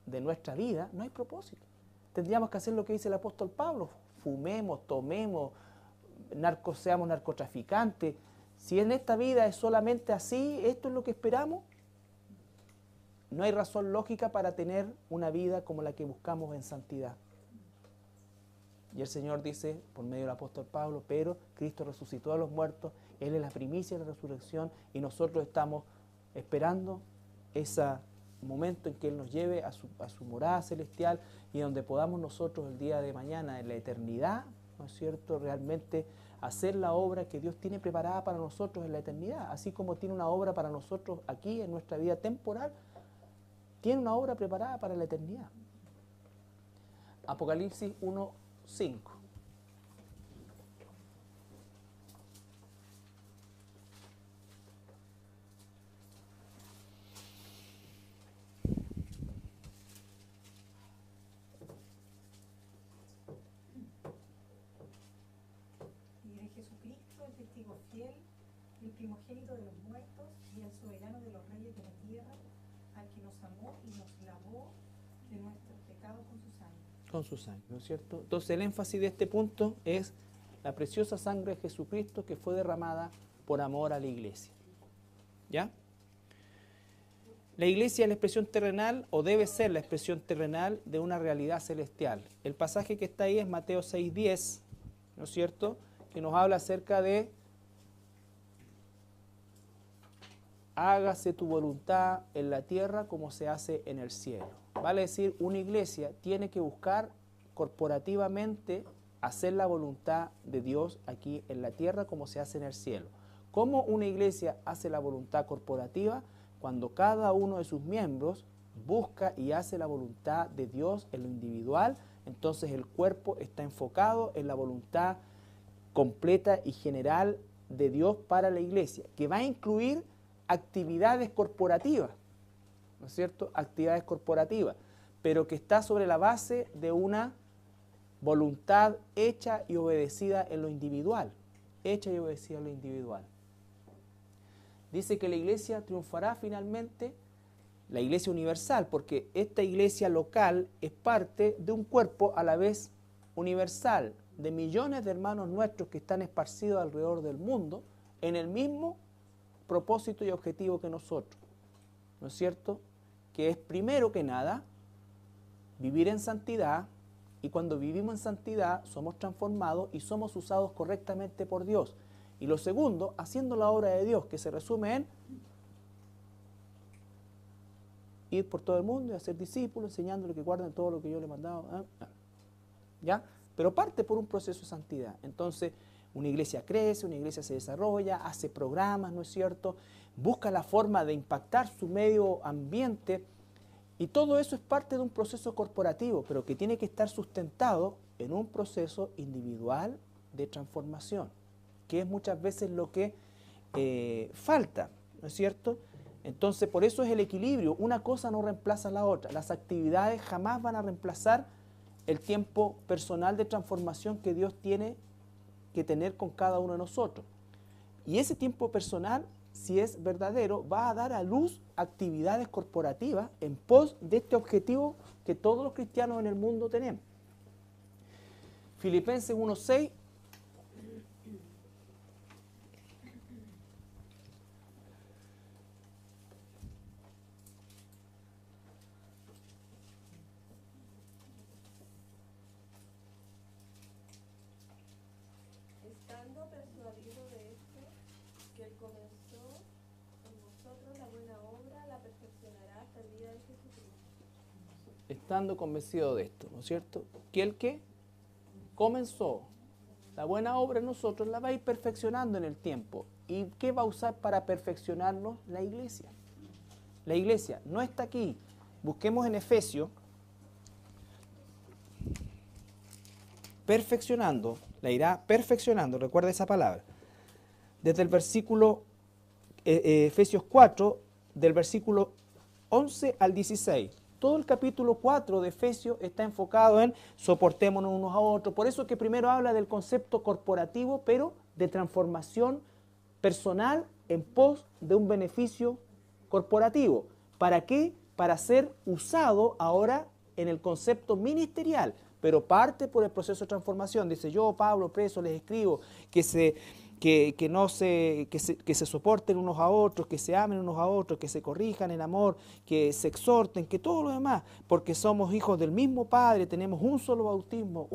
de nuestra vida, no hay propósito. Tendríamos que hacer lo que dice el apóstol Pablo. Fumemos, tomemos, seamos narcotraficantes. Si en esta vida es solamente así, esto es lo que esperamos, no hay razón lógica para tener una vida como la que buscamos en santidad. Y el Señor dice, por medio del apóstol Pablo, pero Cristo resucitó a los muertos, Él es la primicia de la resurrección y nosotros estamos esperando ese momento en que Él nos lleve a su morada celestial y donde podamos nosotros el día de mañana, en la eternidad, ¿no es cierto?, realmente hacer la obra que Dios tiene preparada para nosotros en la eternidad, así como tiene una obra para nosotros aquí en nuestra vida temporal, tiene una obra preparada para la eternidad. Apocalipsis 1:5. Y de Jesucristo, el testigo fiel, el primogénito de los muertos y el soberano de los reyes de la tierra, al que nos amó y nos lavó de nuestros pecados con su sangre. Con su sangre, ¿no es cierto? Entonces el énfasis de este punto es la preciosa sangre de Jesucristo que fue derramada por amor a la iglesia. ¿Ya? La iglesia es la expresión terrenal, o debe ser la expresión terrenal de una realidad celestial. El pasaje que está ahí es Mateo 6:10, ¿no es cierto?, que nos habla acerca de hágase tu voluntad en la tierra como se hace en el cielo. Vale decir, una iglesia tiene que buscar corporativamente hacer la voluntad de Dios aquí en la tierra como se hace en el cielo. ¿Cómo una iglesia hace la voluntad corporativa? Cuando cada uno de sus miembros busca y hace la voluntad de Dios en lo individual, entonces el cuerpo está enfocado en la voluntad completa y general de Dios para la iglesia, que va a incluir actividades corporativas, ¿no es cierto? Actividades corporativas, pero que está sobre la base de una voluntad hecha y obedecida en lo individual, hecha y obedecida en lo individual. Dice que la iglesia triunfará finalmente, la iglesia universal, porque esta iglesia local es parte de un cuerpo a la vez universal, de millones de hermanos nuestros que están esparcidos alrededor del mundo en el mismo propósito y objetivo que nosotros, ¿no es cierto?, que es primero que nada vivir en santidad, y cuando vivimos en santidad somos transformados y somos usados correctamente por Dios. Y lo segundo, haciendo la obra de Dios, que se resume en ir por todo el mundo y hacer discípulos, enseñándoles que guarden todo lo que yo les he mandado. ¿Ya? Pero parte por un proceso de santidad. Entonces, una iglesia crece, una iglesia se desarrolla, hace programas, ¿no es cierto?, busca la forma de impactar su medio ambiente, y todo eso es parte de un proceso corporativo, pero que tiene que estar sustentado en un proceso individual de transformación, que es muchas veces lo que falta, ¿no es cierto? Entonces, por eso es el equilibrio. Una cosa no reemplaza a la otra. Las actividades jamás van a reemplazar el tiempo personal de transformación que Dios tiene que tener con cada uno de nosotros. Y ese tiempo personal, si es verdadero, va a dar a luz actividades corporativas en pos de este objetivo que todos los cristianos en el mundo tenemos. Filipenses 1:6. estando convencido de esto, ¿no es cierto? Que el que comenzó la buena obra en nosotros la va a ir perfeccionando en el tiempo. ¿Y qué va a usar para perfeccionarnos? La iglesia. La iglesia no está aquí. Busquemos en Efesios, perfeccionando, la irá perfeccionando, recuerda esa palabra. Desde el versículo, Efesios 4, del versículo 11 al 16. Todo el capítulo 4 de Efesios está enfocado en soportémonos unos a otros. Por eso es que primero habla del concepto corporativo, pero de transformación personal en pos de un beneficio corporativo. ¿Para qué? Para ser usado ahora en el concepto ministerial, pero parte por el proceso de transformación. Dice, yo, Pablo, preso, les escribo que se soporten unos a otros, que se amen unos a otros, que se corrijan en amor, que se exhorten, que todo lo demás, porque somos hijos del mismo Padre, tenemos un solo bautismo,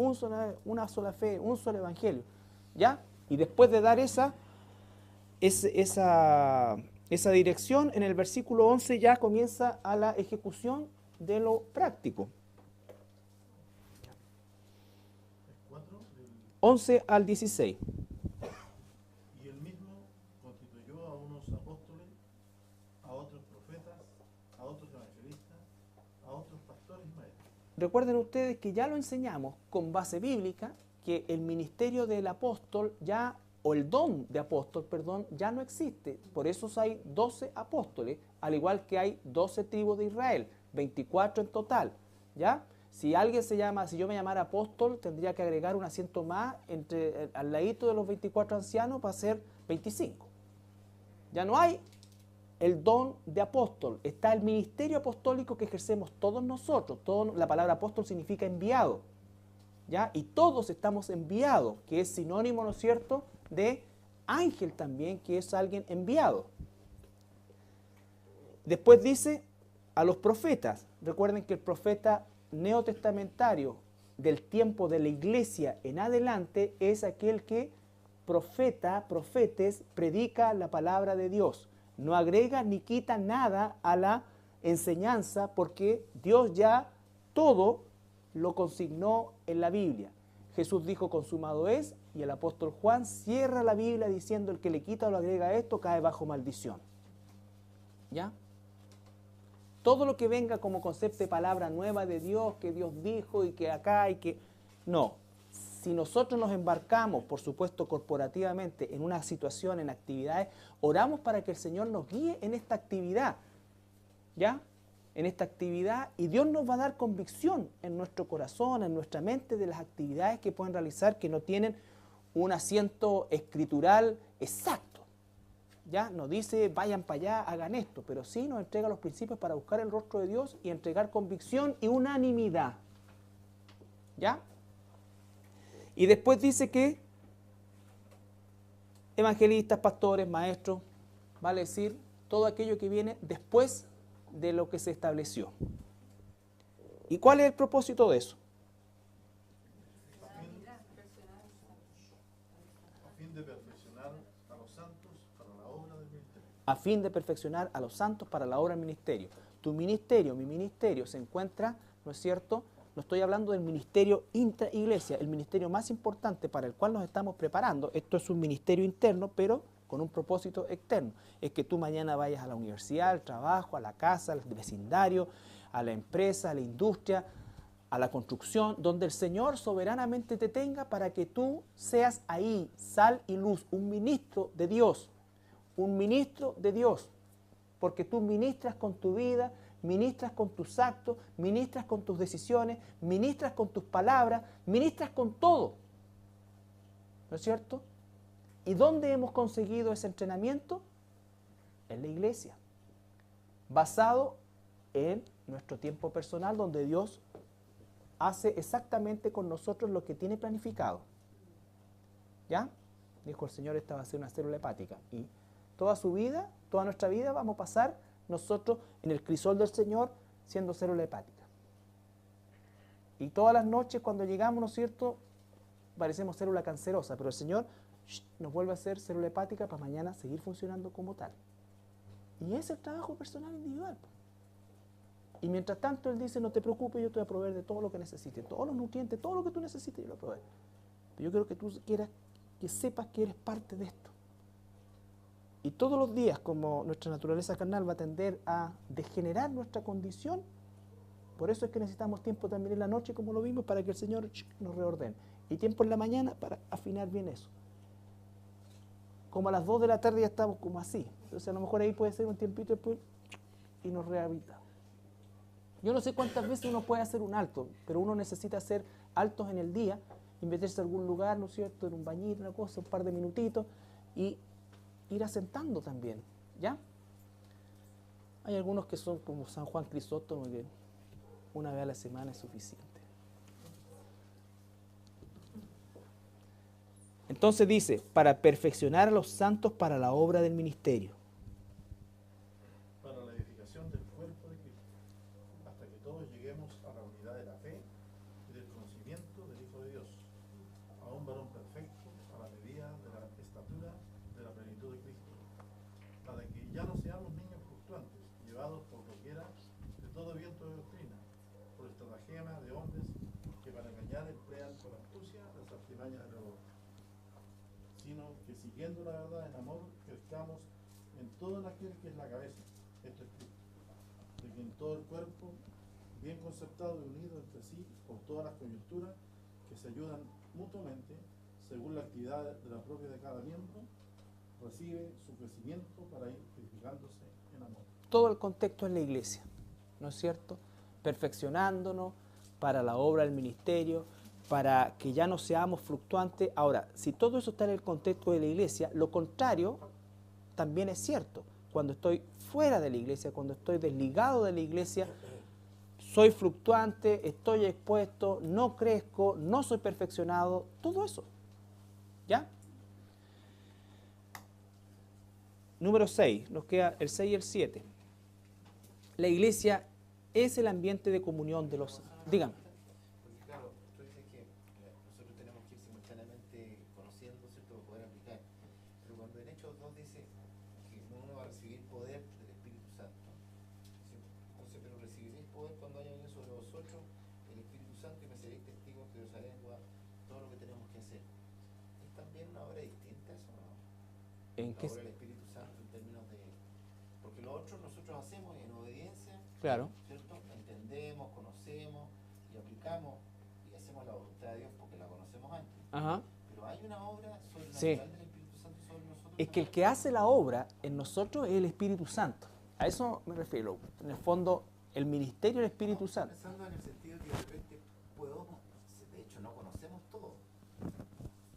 una sola fe, un solo evangelio. ¿Ya? Y después de dar esa dirección, en el versículo 11 ya comienza a la ejecución de lo práctico. 11 al 16. Y él mismo constituyó a unos apóstoles, a otros profetas, a otros evangelistas, a otros pastores y maestros. Recuerden ustedes que ya lo enseñamos con base bíblica, que el ministerio del apóstol ya, o el don de apóstol, perdón, ya no existe. Por eso hay 12 apóstoles, al igual que hay 12 tribus de Israel, 24 en total, ¿ya? Si yo me llamara apóstol, tendría que agregar un asiento más al ladito de los 24 ancianos para ser 25. Ya no hay el don de apóstol, está el ministerio apostólico que ejercemos todos nosotros. La palabra apóstol significa enviado, ¿ya? Y todos estamos enviados, que es sinónimo, ¿no es cierto?, de ángel también, que es alguien enviado. Después dice a los profetas. Recuerden que el profeta neotestamentario del tiempo de la iglesia en adelante es aquel que predica la palabra de Dios. No agrega ni quita nada a la enseñanza, porque Dios ya todo lo consignó en la Biblia. Jesús dijo, consumado es, y el apóstol Juan cierra la Biblia diciendo, el que le quita o lo agrega esto cae bajo maldición. ¿Ya? Todo lo que venga como concepto de palabra nueva de Dios, que Dios dijo y que acá y que... No. Si nosotros nos embarcamos, por supuesto, corporativamente en una situación, en actividades, oramos para que el Señor nos guíe en esta actividad. ¿Ya? En esta actividad, y Dios nos va a dar convicción en nuestro corazón, en nuestra mente, de las actividades que pueden realizar que no tienen un asiento escritural exacto. ¿Ya? Nos dice, vayan para allá, hagan esto, pero sí nos entrega los principios para buscar el rostro de Dios y entregar convicción y unanimidad. ¿Ya? Y después dice que evangelistas, pastores, maestros, vale decir, todo aquello que viene después de lo que se estableció. ¿Y cuál es el propósito de eso? A fin de perfeccionar a los santos para la obra del ministerio. Tu ministerio, mi ministerio, se encuentra, ¿no es cierto? No estoy hablando del ministerio intra-iglesia, el ministerio más importante para el cual nos estamos preparando. Esto es un ministerio interno, pero con un propósito externo. Es que tú mañana vayas a la universidad, al trabajo, a la casa, al vecindario, a la empresa, a la industria, a la construcción, donde el Señor soberanamente te tenga para que tú seas ahí, sal y luz, un ministro de Dios. Un ministro de Dios, porque tú ministras con tu vida, ministras con tus actos, ministras con tus decisiones, ministras con tus palabras, ministras con todo. ¿No es cierto? ¿Y dónde hemos conseguido ese entrenamiento? En la iglesia, basado en nuestro tiempo personal, donde Dios hace exactamente con nosotros lo que tiene planificado. ¿Ya? Dijo el Señor, esta va a ser una célula hepática. Y toda su vida, toda nuestra vida vamos a pasar nosotros en el crisol del Señor siendo célula hepática. Y todas las noches cuando llegamos, ¿no es cierto?, parecemos célula cancerosa, pero el Señor nos vuelve a hacer célula hepática para mañana seguir funcionando como tal. Y ese es el trabajo personal individual. Y mientras tanto Él dice, no te preocupes, yo te voy a proveer de todo lo que necesites, todos los nutrientes, todo lo que tú necesites, yo lo voy a proveer. Pero yo quiero que tú quieras, que sepas que eres parte de esto. Y todos los días, como nuestra naturaleza carnal va a tender a degenerar nuestra condición, por eso es que necesitamos tiempo también en la noche, como lo vimos, para que el Señor nos reordene. Y tiempo en la mañana para afinar bien eso. Como a las 2 de la tarde ya estamos como así. Entonces a lo mejor ahí puede ser un tiempito después y nos rehabilita. Yo no sé cuántas veces uno puede hacer un alto, pero uno necesita hacer altos en el día, y meterse a algún lugar, ¿no es cierto?, en un bañito, una cosa, un par de minutitos, y ir asentando también, ¿ya? Hay algunos que son como San Juan Crisóstomo, que una vez a la semana es suficiente. Entonces dice, para perfeccionar a los santos para la obra del ministerio. Para la edificación del cuerpo de Cristo, hasta que todos lleguemos a la unidad de la fe y del conocimiento del Hijo de Dios, a un varón perfecto, a la medida de la estatura de la plenitud de Cristo, para que ya no seamos niños fluctuantes, llevados por doquiera de todo viento de doctrina, por estratagema de hombres que para engañar emplean con astucia las artimañas del error, sino que siguiendo la verdad en amor, crezcamos en todo en aquel que es la cabeza, esto es Cristo, de quien todo el cuerpo, bien concertado y unido entre sí por todas las coyunturas, que se ayudan mutuamente, según la actividad de la propia de cada miembro, recibe su crecimiento para ir edificándose en amor. Todo el contexto es la iglesia, ¿no es cierto? Perfeccionándonos para la obra del ministerio, para que ya no seamos fluctuantes. Ahora, si todo eso está en el contexto de la iglesia, lo contrario también es cierto. Cuando estoy fuera de la iglesia, cuando estoy desligado de la iglesia, soy fluctuante, estoy expuesto, no crezco, no soy perfeccionado, todo eso. ¿Ya? Número 6, nos queda el 6 y el 7. La iglesia es el ambiente de comunión de los... Dígame. Porque claro, tú dices que nosotros tenemos que ir simultáneamente conociendo, ¿cierto?, para poder aplicar. Pero cuando en Hechos 2 dice que uno va a recibir poder del Espíritu Santo, ¿sí? Entonces, pero recibiréis poder cuando haya venido sobre vosotros el Espíritu Santo y me seréis testigos de Jerusalén, todo lo que tenemos que hacer. ¿Es también una obra distinta eso, no? ¿En La qué? obra del Espíritu Santo en términos de... Porque lo otro nosotros hacemos en obediencia, Claro. ¿cierto? Entendemos, conocemos y aplicamos y hacemos la voluntad de Dios porque la conocemos antes. Ajá. Pero hay una obra sobrenatural Sí. del Espíritu Santo sobre nosotros. Es que el que hace la obra en nosotros es el Espíritu Santo. A eso me refiero. En el fondo, el ministerio del Espíritu Santo. Pensando en el sentido que de repente de hecho no conocemos todo,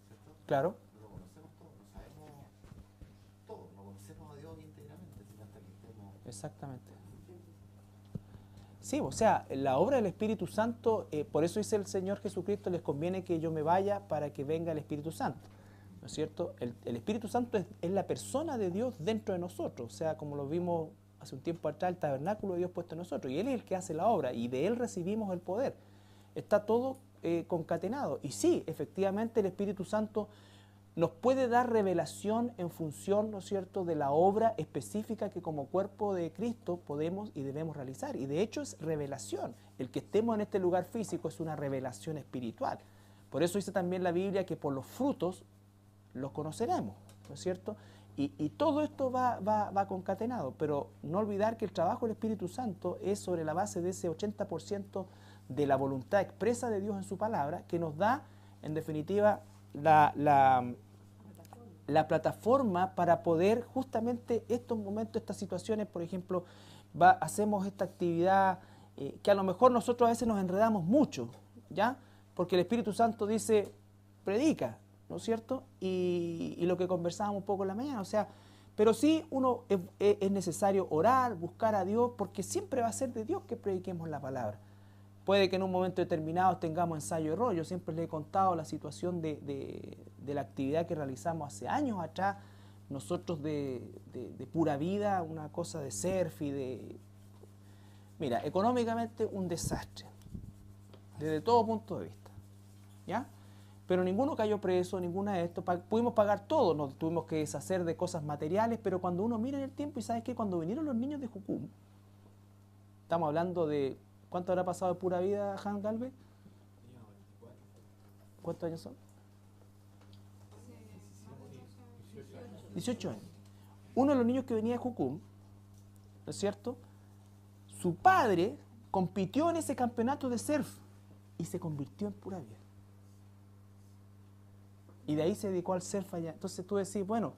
¿cierto? Claro. No lo conocemos todo, no sabemos todo, no conocemos a Dios íntegramente, sino hasta que estemos... Exactamente. Sí, o sea, la obra del Espíritu Santo, por eso dice el Señor Jesucristo, les conviene que yo me vaya para que venga el Espíritu Santo. ¿No es cierto? El Espíritu Santo es la persona de Dios dentro de nosotros. O sea, como lo vimos hace un tiempo atrás, el tabernáculo de Dios puesto en nosotros. Y Él es el que hace la obra y de Él recibimos el poder. Está todo concatenado. Y sí, efectivamente el Espíritu Santo nos puede dar revelación en función, ¿no es cierto?, de la obra específica que como cuerpo de Cristo podemos y debemos realizar. Y de hecho es revelación. El que estemos en este lugar físico es una revelación espiritual. Por eso dice también la Biblia que por los frutos los conoceremos, ¿no es cierto? Y todo esto va concatenado, pero no olvidar que el trabajo del Espíritu Santo es sobre la base de ese 80% de la voluntad expresa de Dios en su palabra, que nos da, en definitiva, la plataforma para poder justamente estos momentos, estas situaciones, por ejemplo, hacemos esta actividad que a lo mejor nosotros a veces nos enredamos mucho, ¿ya? Porque el Espíritu Santo dice, predica, ¿no es cierto? Y lo que conversábamos un poco en la mañana, o sea, pero sí es necesario orar, buscar a Dios, porque siempre va a ser de Dios que prediquemos la palabra. Puede que en un momento determinado tengamos ensayo y error. Yo siempre les he contado la situación de la actividad que realizamos hace años atrás, nosotros de pura vida, una cosa de surf y de... Mira, económicamente un desastre, desde todo punto de vista, ¿ya? Pero ninguno cayó preso, ninguna de esto, pudimos pagar todo, nos tuvimos que deshacer de cosas materiales, pero cuando uno mira en el tiempo y sabes que cuando vinieron los niños de Jucum, Estamos hablando de, ¿cuánto habrá pasado de pura vida Han Galvez? ¿Cuántos años son? 18 años. Uno de los niños que venía de Jucum, ¿no es cierto? Su padre compitió en ese campeonato de surf y se convirtió en pura vida. Y de ahí se dedicó al surf allá. Entonces tú decís, bueno,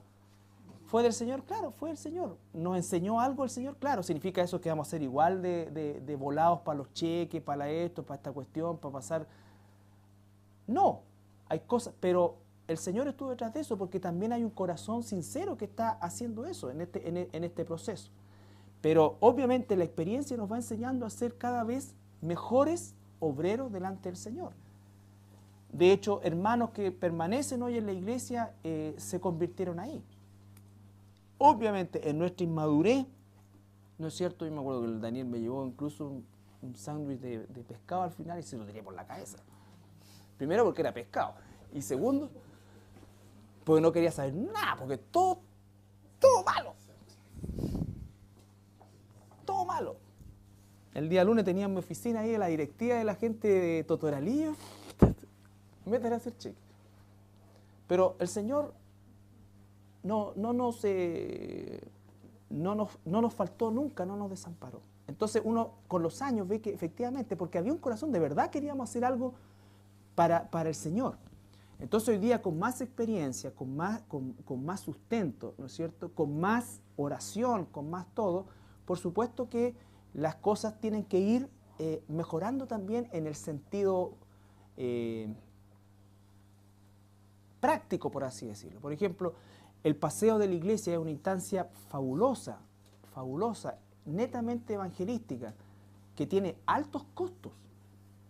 ¿fue del Señor? Claro, fue del Señor. ¿Nos enseñó algo el Señor? Claro. ¿Significa eso que vamos a ser igual de volados para los cheques, para esto, para esta cuestión, para pasar? No, hay cosas, pero el Señor estuvo detrás de eso porque también hay un corazón sincero que está haciendo eso en este proceso. Pero obviamente la experiencia nos va enseñando a ser cada vez mejores obreros delante del Señor. De hecho, hermanos que permanecen hoy en la iglesia se convirtieron ahí. Obviamente, en nuestra inmadurez, ¿no es cierto? Yo me acuerdo que el Daniel me llevó incluso un sándwich de pescado al final y se lo tiré por la cabeza. Primero porque era pescado. Y segundo, porque no quería saber nada, porque todo malo. Todo malo. El día lunes tenía en mi oficina ahí la directiva de la gente de Totoralillo. Métete a hacer cheque. Pero el Señor no nos faltó nunca, no nos desamparó. Entonces uno con los años ve que efectivamente, porque había un corazón, de verdad queríamos hacer algo para el Señor. Entonces hoy día con más experiencia, con más sustento, ¿no es cierto? Con más oración, con más todo, por supuesto que las cosas tienen que ir mejorando también en el sentido práctico, por así decirlo. Por ejemplo, el paseo de la iglesia es una instancia fabulosa, netamente evangelística, que tiene altos costos,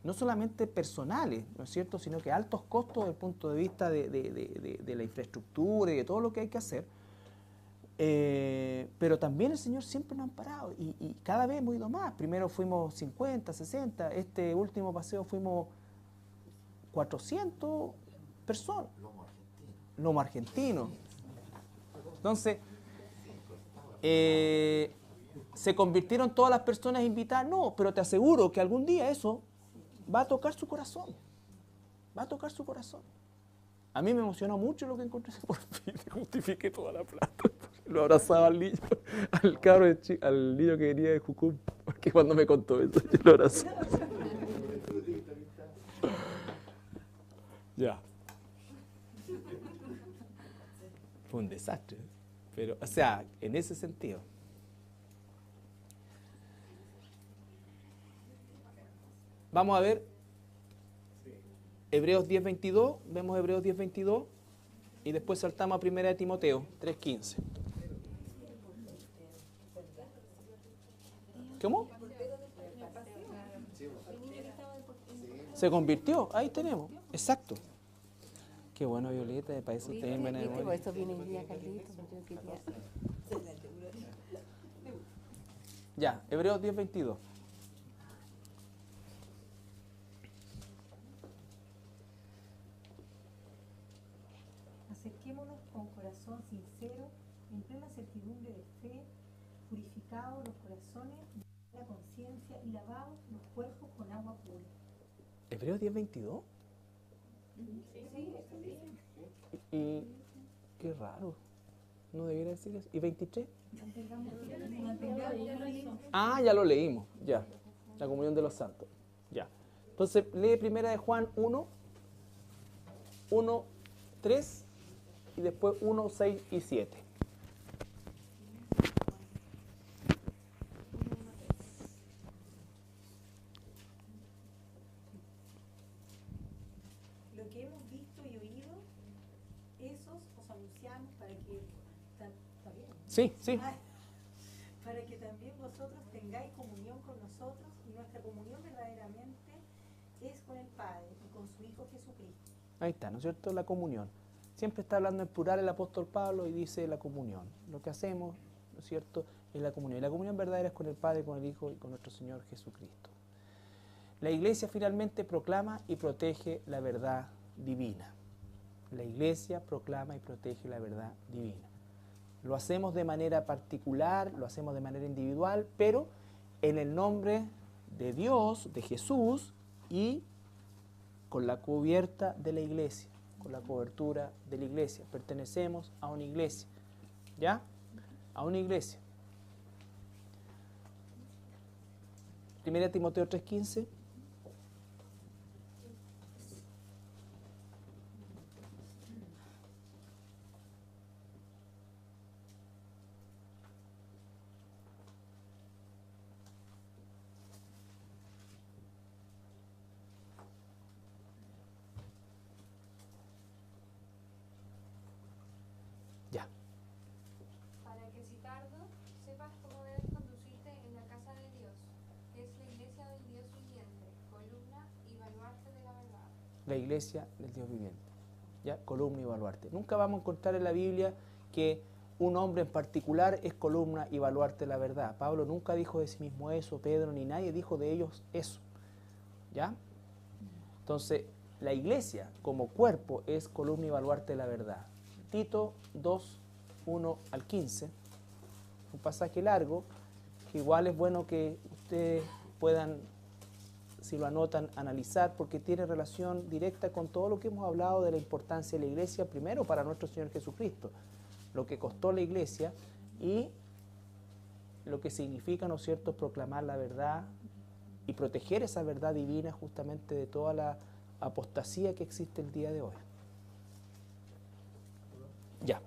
no solamente personales, ¿no es cierto?, sino que altos costos desde el punto de vista de la infraestructura y de todo lo que hay que hacer. Pero también el Señor siempre nos ha amparado y cada vez hemos ido más. Primero fuimos 50, 60, este último paseo fuimos 400 personas. Lomo argentino. Entonces, ¿se convirtieron todas las personas invitadas? No, pero te aseguro que algún día eso va a tocar su corazón. Va a tocar su corazón. A mí me emocionó mucho lo que encontré. Por fin justifiqué toda la plata. Lo abrazaba al niño, al cabro, al niño que venía de Jucum. Porque cuando me contó eso, yo lo abrazaba. Ya. Fue un desastre. Pero, o sea, en ese sentido. Vamos a ver Hebreos 10:22, vemos Hebreos 10:22 y después saltamos a 1 de Timoteo 3:15. ¿Cómo? Se convirtió, ahí tenemos, exacto. Qué bueno, Violeta, para eso ustedes me enamoran. Por eso viene el día, Carlitos, porque yo quería... Ya, Hebreos 10:22. Acerquémonos con corazón sincero, en plena certidumbre de fe, purificados los corazones, la conciencia y lavados los cuerpos con agua pura. ¿Hebreos 10:22? Y qué raro. No debiera decir eso. ¿Y 23? Ah, ya lo leímos. Ya. La comunión de los santos. Ya. Entonces, lee 1 de Juan 1, 1, 3 y después 1, 6 y 7. Lo que hemos visto y oído, esos os anunciamos para que... ¿Está bien? Sí, sí. Para que también vosotros tengáis comunión con nosotros, y nuestra comunión verdaderamente es con el Padre y con su Hijo Jesucristo. Ahí está, ¿no es cierto? La comunión. Siempre está hablando en plural el apóstol Pablo y dice la comunión. Lo que hacemos, ¿no es cierto?, es la comunión. Y la comunión verdadera es con el Padre, con el Hijo y con nuestro Señor Jesucristo. La Iglesia finalmente proclama y protege la verdad divina. La Iglesia proclama y protege la verdad divina. Lo hacemos de manera particular, lo hacemos de manera individual, pero en el nombre de Dios, de Jesús, y con la cubierta de la iglesia, con la cobertura de la iglesia. Pertenecemos a una iglesia, ¿ya? A una iglesia. 1 Timoteo 3:15. Ya. Para que si tardo, sepas cómo debes conducirte en la casa de Dios, que es la iglesia del Dios viviente, columna y baluarte de la verdad. La iglesia del Dios viviente, ¿ya? Columna y baluarte. Nunca vamos a encontrar en la Biblia que un hombre en particular es columna y baluarte de la verdad. Pablo nunca dijo de sí mismo eso, Pedro ni nadie dijo de ellos eso, ¿ya? Entonces, la iglesia como cuerpo es columna y baluarte de la verdad. Tito 2, 1 al 15, un pasaje largo, que igual es bueno que ustedes puedan, si lo anotan, analizar, porque tiene relación directa con todo lo que hemos hablado de la importancia de la iglesia, primero para nuestro Señor Jesucristo, lo que costó la iglesia y lo que significa, ¿no es cierto?, proclamar la verdad y proteger esa verdad divina justamente de toda la apostasía que existe el día de hoy. Ya.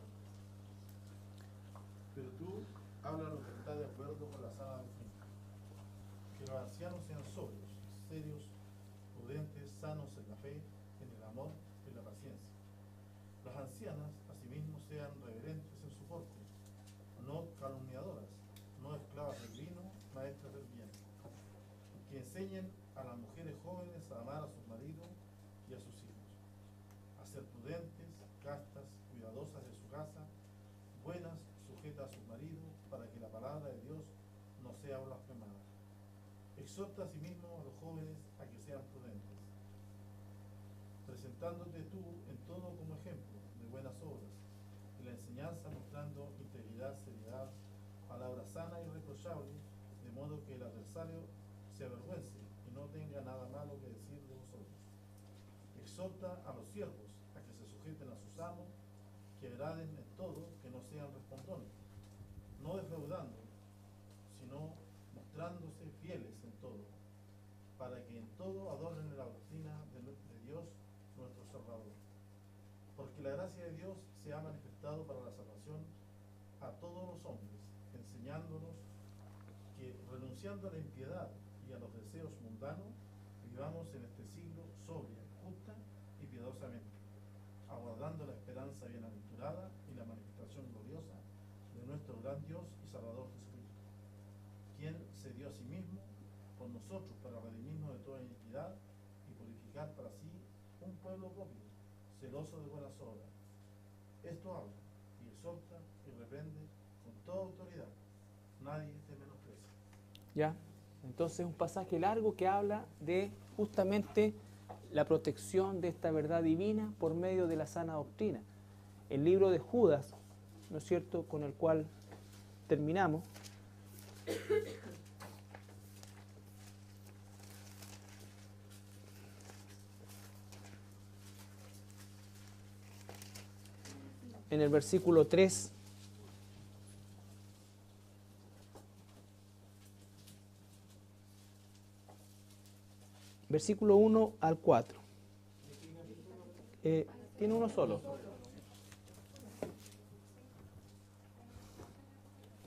Pero tú habla lo que está de acuerdo con la sana doctrina. Que los ancianos sean sobrios, serios, prudentes, sanos en la fe, en el amor y en la paciencia. Las ancianas, asimismo, sean reverentes en su porte, no calumniadoras, no esclavas del vino, maestras del bien. Que enseñen a las mujeres jóvenes a amar a sus maridos y a sus hijos, a ser prudentes, castas, cuidadosas de su casa, buenas, sujetas a sus maridos, para que la palabra de Dios no sea blasfemada. Exhorta asimismo a los jóvenes a que sean prudentes, presentándote tú en todo como ejemplo de buenas obras, y la enseñanza mostrando integridad, seriedad, palabra sana y irreprochable, de modo que el adversario se avergüence y no tenga nada malo que decir de vosotros. Exhorta a los siervos a que se sujeten a sus amos, que agraden en todo, que no sean respondones, no defraudando, sino mostrándose fieles en todo, para que en todo adornen la doctrina de Dios nuestro Salvador. Porque la gracia de Dios se ha manifestado para la salvación a todos los hombres, enseñándonos que, renunciando a la impiedad y a los deseos mundanos, vivamos en este siglo sobria, justa y piadosamente, aguardando la esperanza bienaventurada y la manifestación gloriosa de nuestro gran Dios y Salvador Jesucristo, quien se dio a sí mismo por nosotros para redimirnos de toda iniquidad y purificar para sí un pueblo propio, celoso de buenas obras. Esto habla y exhorta y reprende con toda autoridad. Nadie te menosprecia. ¿Ya? Entonces un pasaje largo que habla de justamente la protección de esta verdad divina por medio de la sana doctrina. El libro de Judas, ¿no es cierto?, con el cual terminamos. En el versículo 3, versículo 1 al 4. Tiene uno solo.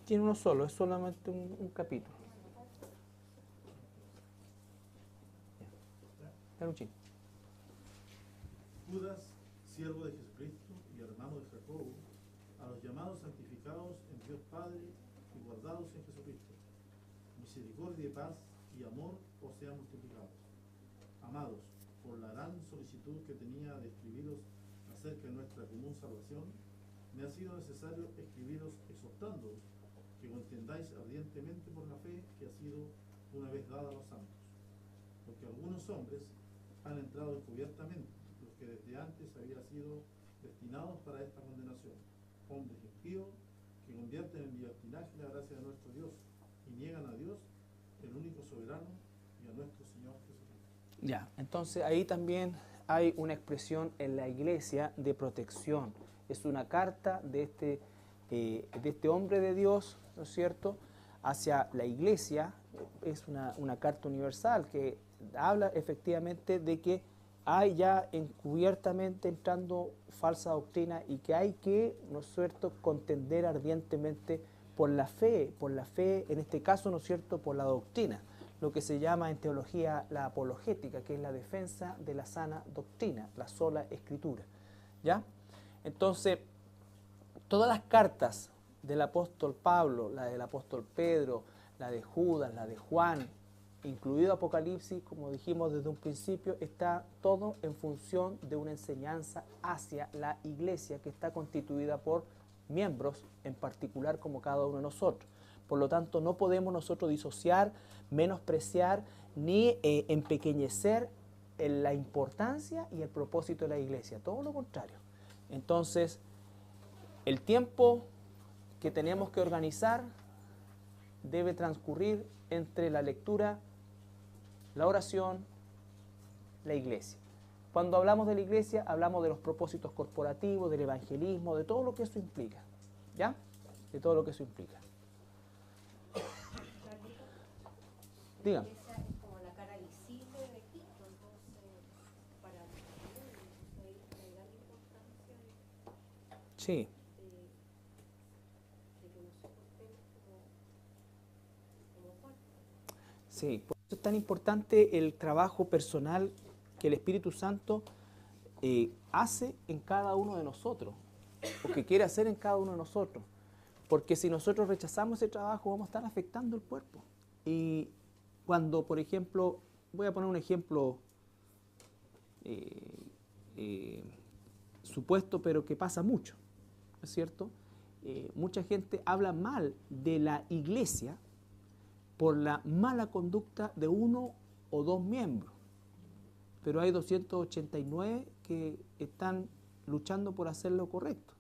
Tiene uno solo, es solamente un capítulo. Dale un chin. Judas, siervo de Jesucristo y hermano de Jacobo, a los llamados santificados en Dios Padre y guardados en Jesucristo, misericordia y paz y amor os sean multiplicados. Amados, por la gran solicitud que tenía de escribiros acerca de nuestra común salvación, me ha sido necesario escribiros exhortándoos que contendáis ardientemente por la fe que ha sido una vez dada a los santos. Porque algunos hombres han entrado encubiertamente, los que desde antes habían sido destinados para esta condenación, hombres impíos que convierten en libertinaje la gracia de nuestro Dios y niegan a Dios, el Ya, entonces ahí también hay una expresión en la iglesia de protección. Es una carta de este hombre de Dios, ¿no es cierto?, hacia la iglesia. Es una carta universal que habla efectivamente de que hay ya encubiertamente entrando falsa doctrina y que hay que, ¿no es cierto?, contender ardientemente por la fe, en este caso, ¿no es cierto?, por la doctrina, lo que se llama en teología la apologética, que es la defensa de la sana doctrina, la sola escritura, ¿ya? Entonces, todas las cartas del apóstol Pablo, la del apóstol Pedro, la de Judas, la de Juan, incluido Apocalipsis, como dijimos desde un principio, está todo en función de una enseñanza hacia la iglesia que está constituida por miembros, en particular como cada uno de nosotros. Por lo tanto, no podemos nosotros disociar, menospreciar, ni empequeñecer la importancia y el propósito de la iglesia. Todo lo contrario. Entonces, el tiempo que tenemos que organizar debe transcurrir entre la lectura, la oración, la iglesia. Cuando hablamos de la iglesia, hablamos de los propósitos corporativos, del evangelismo, de todo lo que eso implica, ¿ya? De todo lo que eso implica. Diga. La iglesia es como la cara visible de Cristo, entonces, para nosotros hay gran importancia Sí. de que nosotros estemos como cuerpo. Sí, por eso es tan importante el trabajo personal que el Espíritu Santo hace en cada uno de nosotros, o que quiere hacer en cada uno de nosotros. Porque si nosotros rechazamos ese trabajo, vamos a estar afectando el cuerpo. Y cuando, por ejemplo, voy a poner un ejemplo supuesto, pero que pasa mucho, ¿no es cierto? Mucha gente habla mal de la iglesia por la mala conducta de uno o dos miembros, pero hay 289 que están luchando por hacer lo correcto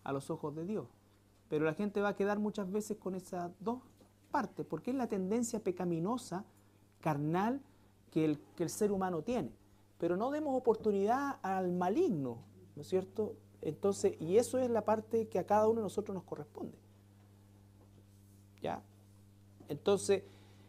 a los ojos de Dios. Pero la gente va a quedar muchas veces con esas dos partes, porque es la tendencia pecaminosa, carnal, que el ser humano tiene. Pero no demos oportunidad al maligno, ¿no es cierto? Entonces, y eso es la parte que a cada uno de nosotros nos corresponde, ¿ya? Entonces,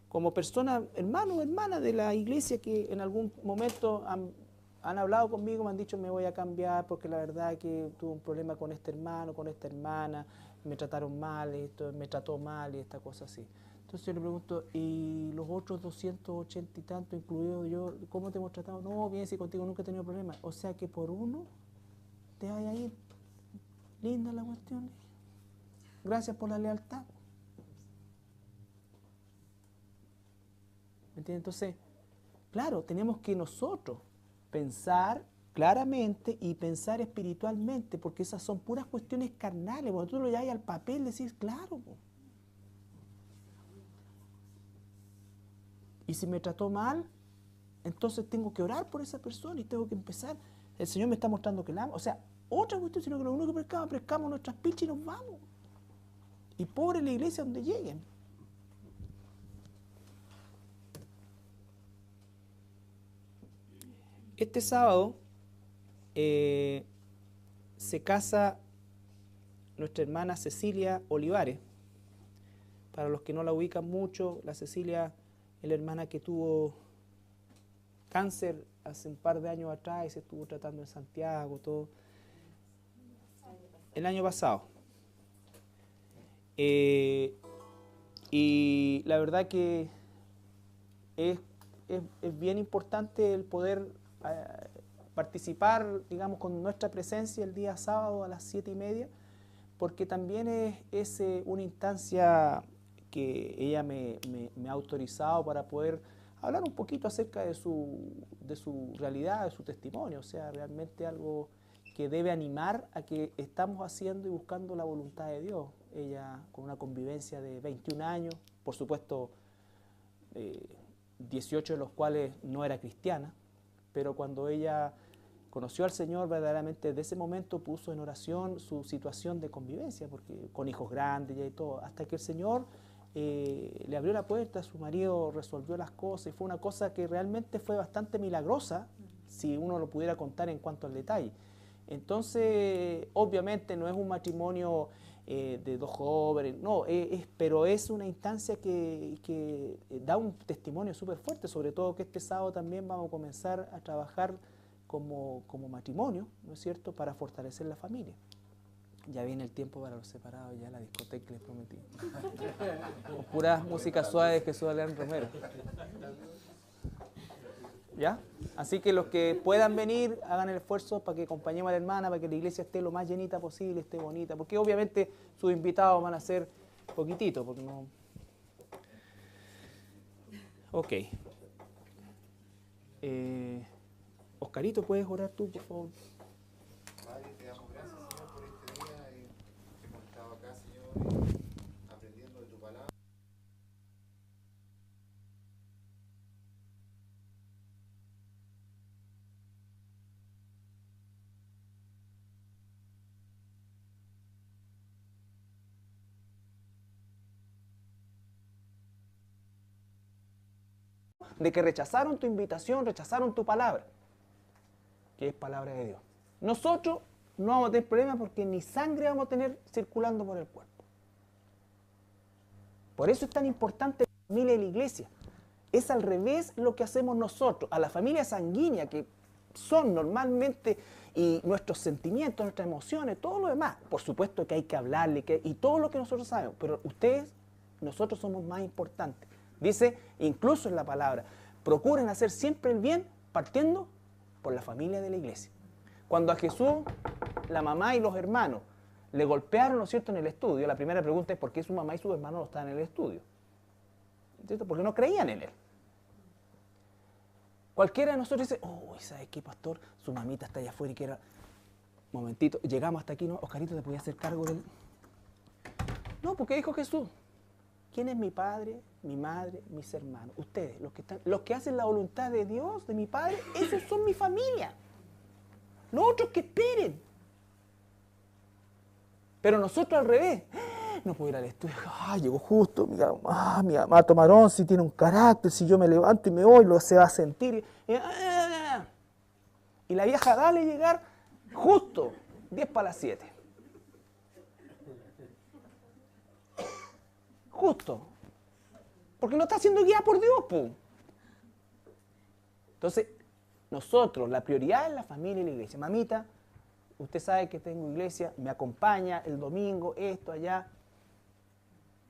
como persona, hermano o hermana de la iglesia que en algún momento han hablado conmigo, me han dicho me voy a cambiar porque la verdad es que tuve un problema con este hermano, con esta hermana, me trataron mal, esto me trató mal y esta cosa así. Entonces yo le pregunto, ¿y los otros 280 y tanto, incluido yo, cómo te hemos tratado? No, bien, si contigo nunca he tenido problemas. O sea que por uno te vaya a ir. Linda la cuestión. Gracias por la lealtad. ¿Me entiendes? Entonces, claro, tenemos que nosotros pensar claramente y pensar espiritualmente, porque esas son puras cuestiones carnales. Cuando tú lo llevas al papel, decís, claro. Y si me trató mal, entonces tengo que orar por esa persona y tengo que empezar. El Señor me está mostrando que la amo. O sea, otra cuestión, sino que lo único que pescamos nuestras pilchas y nos vamos. Y pobre la iglesia donde lleguen. Este sábado se casa nuestra hermana Cecilia Olivares. Para los que no la ubican mucho, la Cecilia es la hermana que tuvo cáncer hace un par de años atrás y se estuvo tratando en Santiago, todo. El año pasado. Y la verdad que es bien importante el poder participar, digamos, con nuestra presencia el día sábado a las 7:30, porque también es una instancia que ella me ha autorizado para poder hablar un poquito acerca de su realidad, de su testimonio, o sea, realmente algo que debe animar a que estamos haciendo y buscando la voluntad de Dios. Ella con una convivencia de 21 años, por supuesto 18 de los cuales no era cristiana, pero cuando ella conoció al Señor, verdaderamente desde ese momento puso en oración su situación de convivencia, porque con hijos grandes y todo, hasta que el Señor le abrió la puerta, su marido resolvió las cosas y fue una cosa que realmente fue bastante milagrosa, si uno lo pudiera contar en cuanto al detalle. Entonces, obviamente no es un matrimonio de dos jóvenes, no, pero es una instancia que da un testimonio súper fuerte, sobre todo que este sábado también vamos a comenzar a trabajar como matrimonio, ¿no es cierto?, para fortalecer la familia. Ya viene el tiempo para los separados, ya la discoteca que les prometí. Con puras músicas suaves que Jesús León Romero. ¿Ya? Así que los que puedan venir, hagan el esfuerzo para que acompañemos a la hermana, para que la iglesia esté lo más llenita posible, esté bonita, porque obviamente sus invitados van a ser poquititos, porque no... Ok. Oscarito, ¿puedes orar tú, por favor? Padre, te damos gracias, Señor, por este día y hemos estado acá, Señor, aprendiendo de tu palabra. De que rechazaron tu invitación, rechazaron tu palabra, que es palabra de Dios. Nosotros no vamos a tener problemas porque ni sangre vamos a tener circulando por el cuerpo. Por eso es tan importante la familia y la iglesia. Es al revés lo que hacemos nosotros. A la familia sanguínea, que son normalmente, y nuestros sentimientos, nuestras emociones, todo lo demás. Por supuesto que hay que hablarle, y todo lo que nosotros sabemos. Pero ustedes, nosotros somos más importantes. Dice, incluso en la palabra, procuren hacer siempre el bien partiendo por la familia de la iglesia. Cuando a Jesús, la mamá y los hermanos le golpearon, ¿no es cierto?, en el estudio, la primera pregunta es ¿por qué su mamá y sus hermanos no estaban en el estudio? ¿Cierto? Porque no creían en él. Cualquiera de nosotros dice, oh, ¿sabes qué, pastor? Su mamita está allá afuera y quiere... Momentito, llegamos hasta aquí, ¿no? Oscarito, ¿te podía hacer cargo del...? No, porque dijo Jesús. ¿Quién es mi padre, mi madre, mis hermanos? Ustedes, los que hacen la voluntad de Dios, de mi Padre, esos son mi familia. Los otros que esperen. Pero nosotros al revés. No puedo ir al estudio. Llegó justo. Mi mamá tomarón, si tiene un carácter, si yo me levanto y me voy, se va a sentir. Y la vieja dale llegar justo 10 para las 7. Justo. Porque no está siendo guiada por Dios, po. Entonces, nosotros, la prioridad es la familia y la iglesia. Mamita, usted sabe que tengo iglesia, me acompaña el domingo, esto, allá.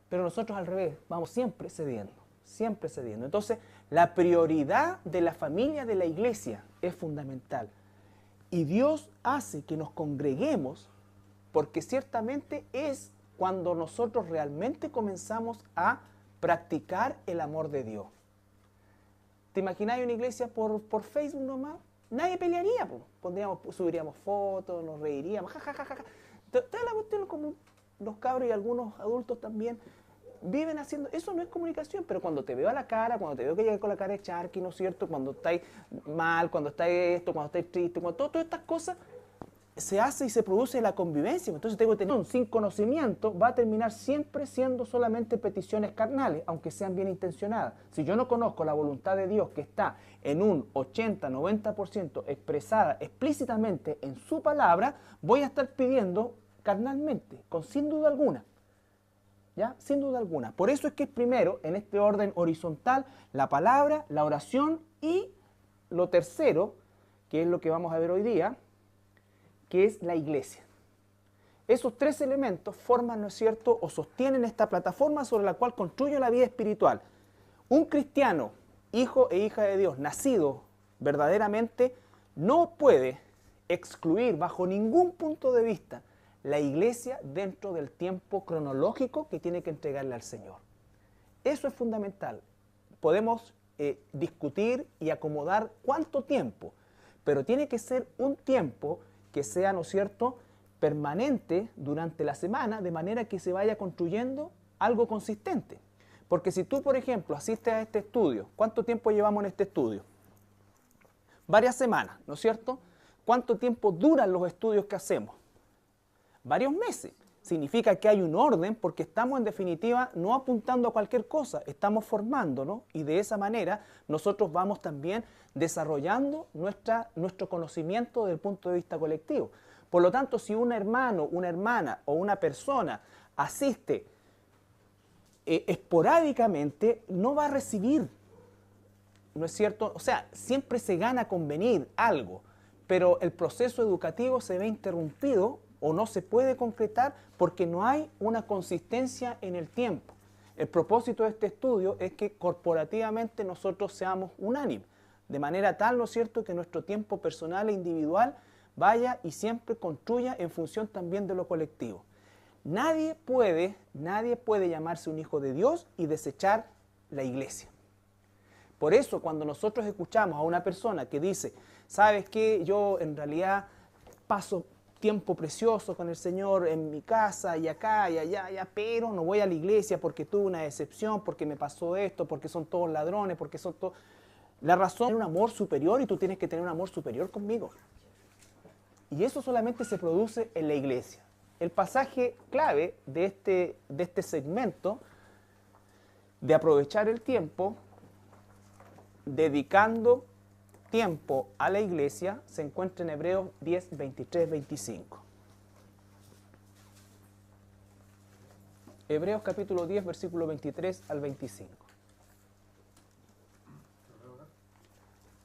Pero nosotros al revés, vamos siempre cediendo, siempre cediendo. Entonces, la prioridad de la familia de la iglesia es fundamental. Y Dios hace que nos congreguemos porque ciertamente es cuando nosotros realmente comenzamos a practicar el amor de Dios. ¿Te imagináis una iglesia por Facebook nomás? Nadie pelearía, subiríamos fotos, nos reiríamos, jajajaja. Toda la cuestión, como los cabros y algunos adultos también viven haciendo, eso no es comunicación, pero cuando te veo a la cara, cuando te veo que llegas con la cara de charqui, ¿no es cierto? Cuando estáis mal, cuando estáis esto, cuando estáis triste, cuando todas estas cosas, se hace y se produce la convivencia. Entonces tengo que tener sin conocimiento, va a terminar siempre siendo solamente peticiones carnales, aunque sean bien intencionadas. Si yo no conozco la voluntad de Dios que está en un 80-90% expresada explícitamente en su palabra, voy a estar pidiendo carnalmente, sin duda alguna. ¿Ya? Sin duda alguna. Por eso es que es primero, en este orden horizontal, la palabra, la oración y lo tercero, que es lo que vamos a ver hoy día, que es la iglesia. Esos tres elementos forman, ¿no es cierto?, o sostienen esta plataforma sobre la cual construyo la vida espiritual. Un cristiano, hijo e hija de Dios, nacido verdaderamente, no puede excluir bajo ningún punto de vista la iglesia dentro del tiempo cronológico que tiene que entregarle al Señor. Eso es fundamental. Podemos discutir y acomodar cuánto tiempo, pero tiene que ser un tiempo que sea, ¿no es cierto?, permanente durante la semana, de manera que se vaya construyendo algo consistente. Porque si tú, por ejemplo, asistes a este estudio, ¿cuánto tiempo llevamos en este estudio? Varias semanas, ¿no es cierto? ¿Cuánto tiempo duran los estudios que hacemos? Varios meses. significa que hay un orden, porque estamos en definitiva no apuntando a cualquier cosa, estamos formándonos y de esa manera nosotros vamos también desarrollando nuestro conocimiento desde el punto de vista colectivo. Por lo tanto, si un hermano, una hermana o una persona asiste esporádicamente, no va a recibir, ¿no es cierto? O sea, siempre se gana con venir algo, pero el proceso educativo se ve interrumpido o no se puede concretar porque no hay una consistencia en el tiempo. El propósito de este estudio es que corporativamente nosotros seamos unánimes, de manera tal, ¿no es cierto?, que nuestro tiempo personal e individual vaya y siempre construya en función también de lo colectivo. Nadie puede llamarse un hijo de Dios y desechar la iglesia. Por eso, cuando nosotros escuchamos a una persona que dice, ¿sabes qué? Yo en realidad paso tiempo precioso con el Señor en mi casa y acá y allá, pero no voy a la iglesia porque tuve una decepción, porque me pasó esto, porque son todos ladrones, porque son todos... La razón es un amor superior y tú tienes que tener un amor superior conmigo. Y eso solamente se produce en la iglesia. El pasaje clave de este segmento de aprovechar el tiempo, dedicando tiempo a la iglesia, se encuentra en Hebreos 10, 23, 25. Hebreos capítulo 10, versículo 23 al 25.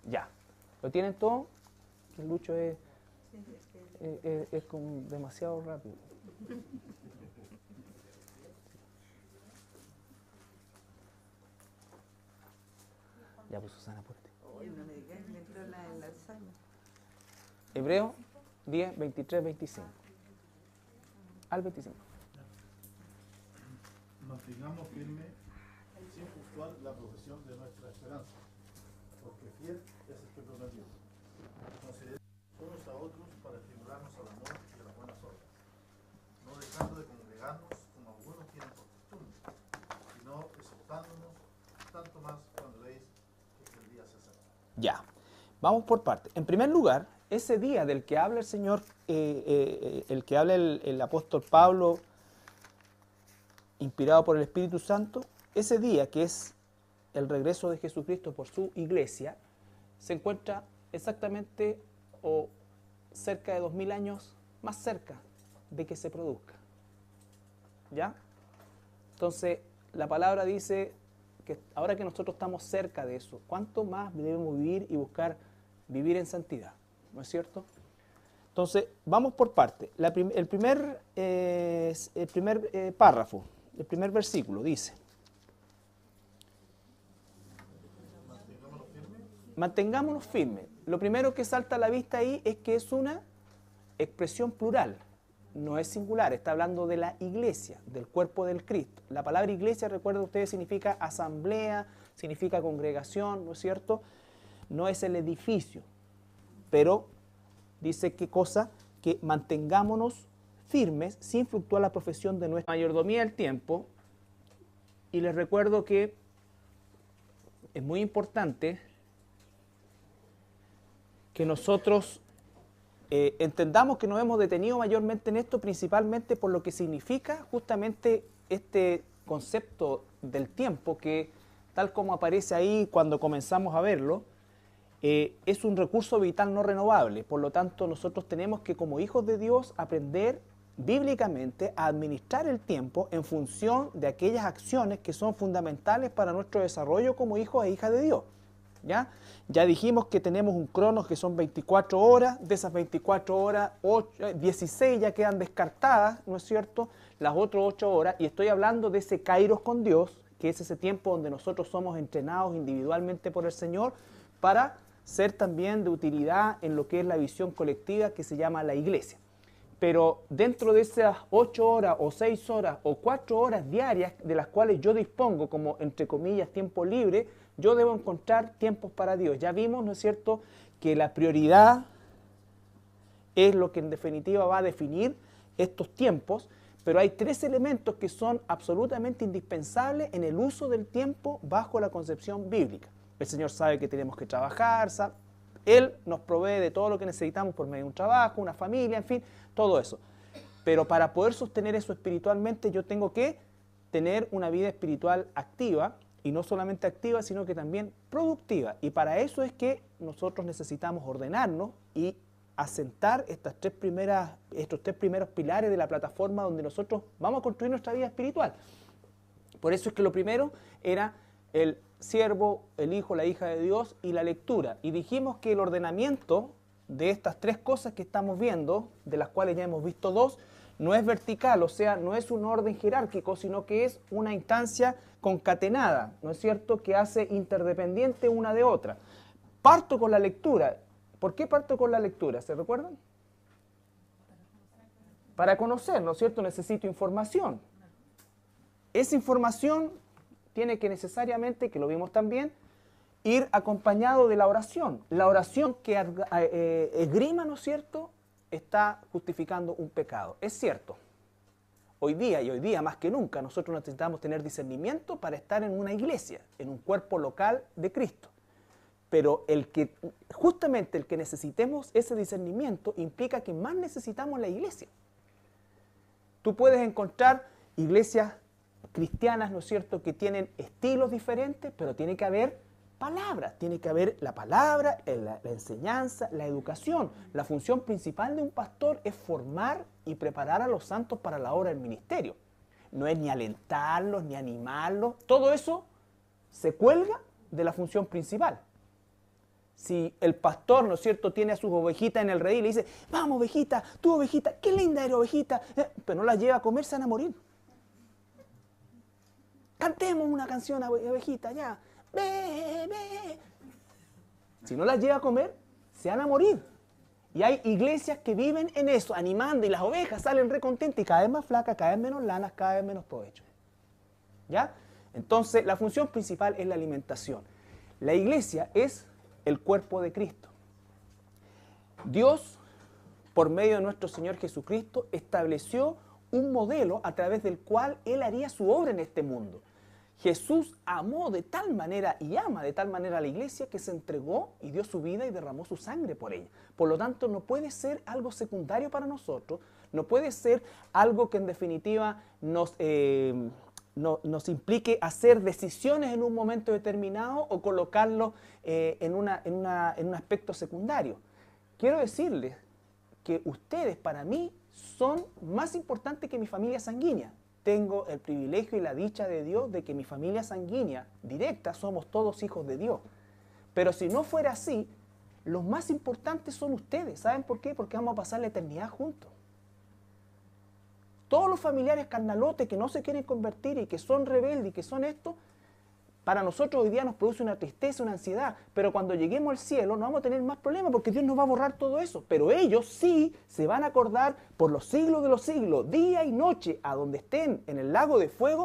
Ya. ¿Lo tienen todo? El Lucho es como demasiado rápido. Ya, pues Susana, apúrate. Hebreos 10, 23, 25. Al 25. Mantengamos firme sin fluctuar la profesión de nuestra esperanza, porque fiel es el que prometió. Consideremos unos a otros para estimularnos al amor y a las buenas obras, no dejando de congregarnos como algunos tienen por costumbre, sino exhortándonos tanto más cuando veis que el día se acerca. Ya, vamos por partes. En primer lugar, ese día del que habla el Señor, el que habla el apóstol Pablo, inspirado por el Espíritu Santo, ese día que es el regreso de Jesucristo por su iglesia, se encuentra exactamente o cerca de 2000 años más cerca de que se produzca. ¿Ya? Entonces, la palabra dice que ahora que nosotros estamos cerca de eso, ¿cuánto más debemos vivir y buscar vivir en santidad? ¿No es cierto? Entonces, vamos por partes. El primer párrafo, el primer versículo dice: mantengámonos firmes. Lo primero que salta a la vista ahí es que es una expresión plural, no es singular, está hablando de la iglesia, del cuerpo del Cristo. La palabra iglesia, recuerden ustedes, significa asamblea, significa congregación, ¿no es cierto? No es el edificio, pero dice qué cosa, que mantengámonos firmes sin fluctuar la profesión de nuestra mayordomía del tiempo. Y les recuerdo que es muy importante que nosotros entendamos que nos hemos detenido mayormente en esto, principalmente por lo que significa justamente este concepto del tiempo, que tal como aparece ahí cuando comenzamos a verlo, es un recurso vital no renovable. Por lo tanto, nosotros tenemos que, como hijos de Dios, aprender bíblicamente a administrar el tiempo en función de aquellas acciones que son fundamentales para nuestro desarrollo como hijos e hijas de Dios. Ya dijimos que tenemos un cronos que son 24 horas, de esas 24 horas, 16 ya quedan descartadas, ¿no es cierto? Las otras 8 horas, y estoy hablando de ese kairos con Dios, que es ese tiempo donde nosotros somos entrenados individualmente por el Señor para ser también de utilidad en lo que es la visión colectiva que se llama la iglesia. Pero dentro de esas 8 horas o 6 horas o 4 horas diarias de las cuales yo dispongo como, entre comillas, tiempo libre, yo debo encontrar tiempos para Dios. Ya vimos, ¿no es cierto?, que la prioridad es lo que en definitiva va a definir estos tiempos, pero hay 3 elementos que son absolutamente indispensables en el uso del tiempo bajo la concepción bíblica. El Señor sabe que tenemos que trabajar, Él nos provee de todo lo que necesitamos por medio de un trabajo, una familia, en fin, todo eso. Pero para poder sostener eso espiritualmente, yo tengo que tener una vida espiritual activa, y no solamente activa, sino que también productiva. Y para eso es que nosotros necesitamos ordenarnos y asentar estos tres primeros pilares de la plataforma donde nosotros vamos a construir nuestra vida espiritual. Por eso es que lo primero era el siervo, el hijo, la hija de Dios y la lectura. Y dijimos que el ordenamiento de estas tres cosas que estamos viendo, de las cuales ya hemos visto dos, no es vertical, o sea, no es un orden jerárquico, sino que es una instancia concatenada, ¿no es cierto?, que hace interdependiente una de otra. Parto con la lectura. ¿Por qué parto con la lectura? ¿Se recuerdan? Para conocer, ¿no es cierto?, necesito información. Esa información tiene que necesariamente, que lo vimos también, ir acompañado de la oración. La oración que esgrima, ¿no es cierto?, está justificando un pecado. Es cierto. Hoy día más que nunca, nosotros necesitamos tener discernimiento para estar en una iglesia, en un cuerpo local de Cristo. Pero justamente el que necesitemos ese discernimiento implica que más necesitamos la iglesia. Tú puedes encontrar iglesias cristianas, ¿no es cierto?, que tienen estilos diferentes, pero tiene que haber palabras, tiene que haber la palabra, la enseñanza, la educación. La función principal de un pastor es formar y preparar a los santos para la obra del ministerio. No es ni alentarlos, ni animarlos, todo eso se cuelga de la función principal. Si el pastor, ¿no es cierto?, tiene a sus ovejitas en el redil y le dice, vamos ovejita, tú ovejita, qué linda eres ovejita, pero no las lleva a comer, se van a morir. Cantemos una canción, ovejita, ya. Ve, ve. Si no las lleva a comer, se van a morir. Y hay iglesias que viven en eso, animando, y las ovejas salen recontentas y cada vez más flacas, cada vez menos lanas, cada vez menos provecho. ¿Ya? Entonces, la función principal es la alimentación. La iglesia es el cuerpo de Cristo. Dios, por medio de nuestro Señor Jesucristo, estableció un modelo a través del cual Él haría su obra en este mundo. Jesús amó de tal manera y ama de tal manera a la iglesia que se entregó y dio su vida y derramó su sangre por ella. Por lo tanto, no puede ser algo secundario para nosotros, no puede ser algo que en definitiva nos implique hacer decisiones en un momento determinado o colocarlo en un aspecto secundario. Quiero decirles que ustedes para mí son más importantes que mi familia sanguínea. Tengo el privilegio y la dicha de Dios de que mi familia sanguínea directa somos todos hijos de Dios. Pero si no fuera así, los más importantes son ustedes. ¿Saben por qué? Porque vamos a pasar la eternidad juntos. Todos los familiares carnalotes que no se quieren convertir y que son rebeldes y que son esto, para nosotros hoy día nos produce una tristeza, una ansiedad, pero cuando lleguemos al cielo no vamos a tener más problemas porque Dios nos va a borrar todo eso. Pero ellos sí se van a acordar por los siglos de los siglos, día y noche, a donde estén en el lago de fuego,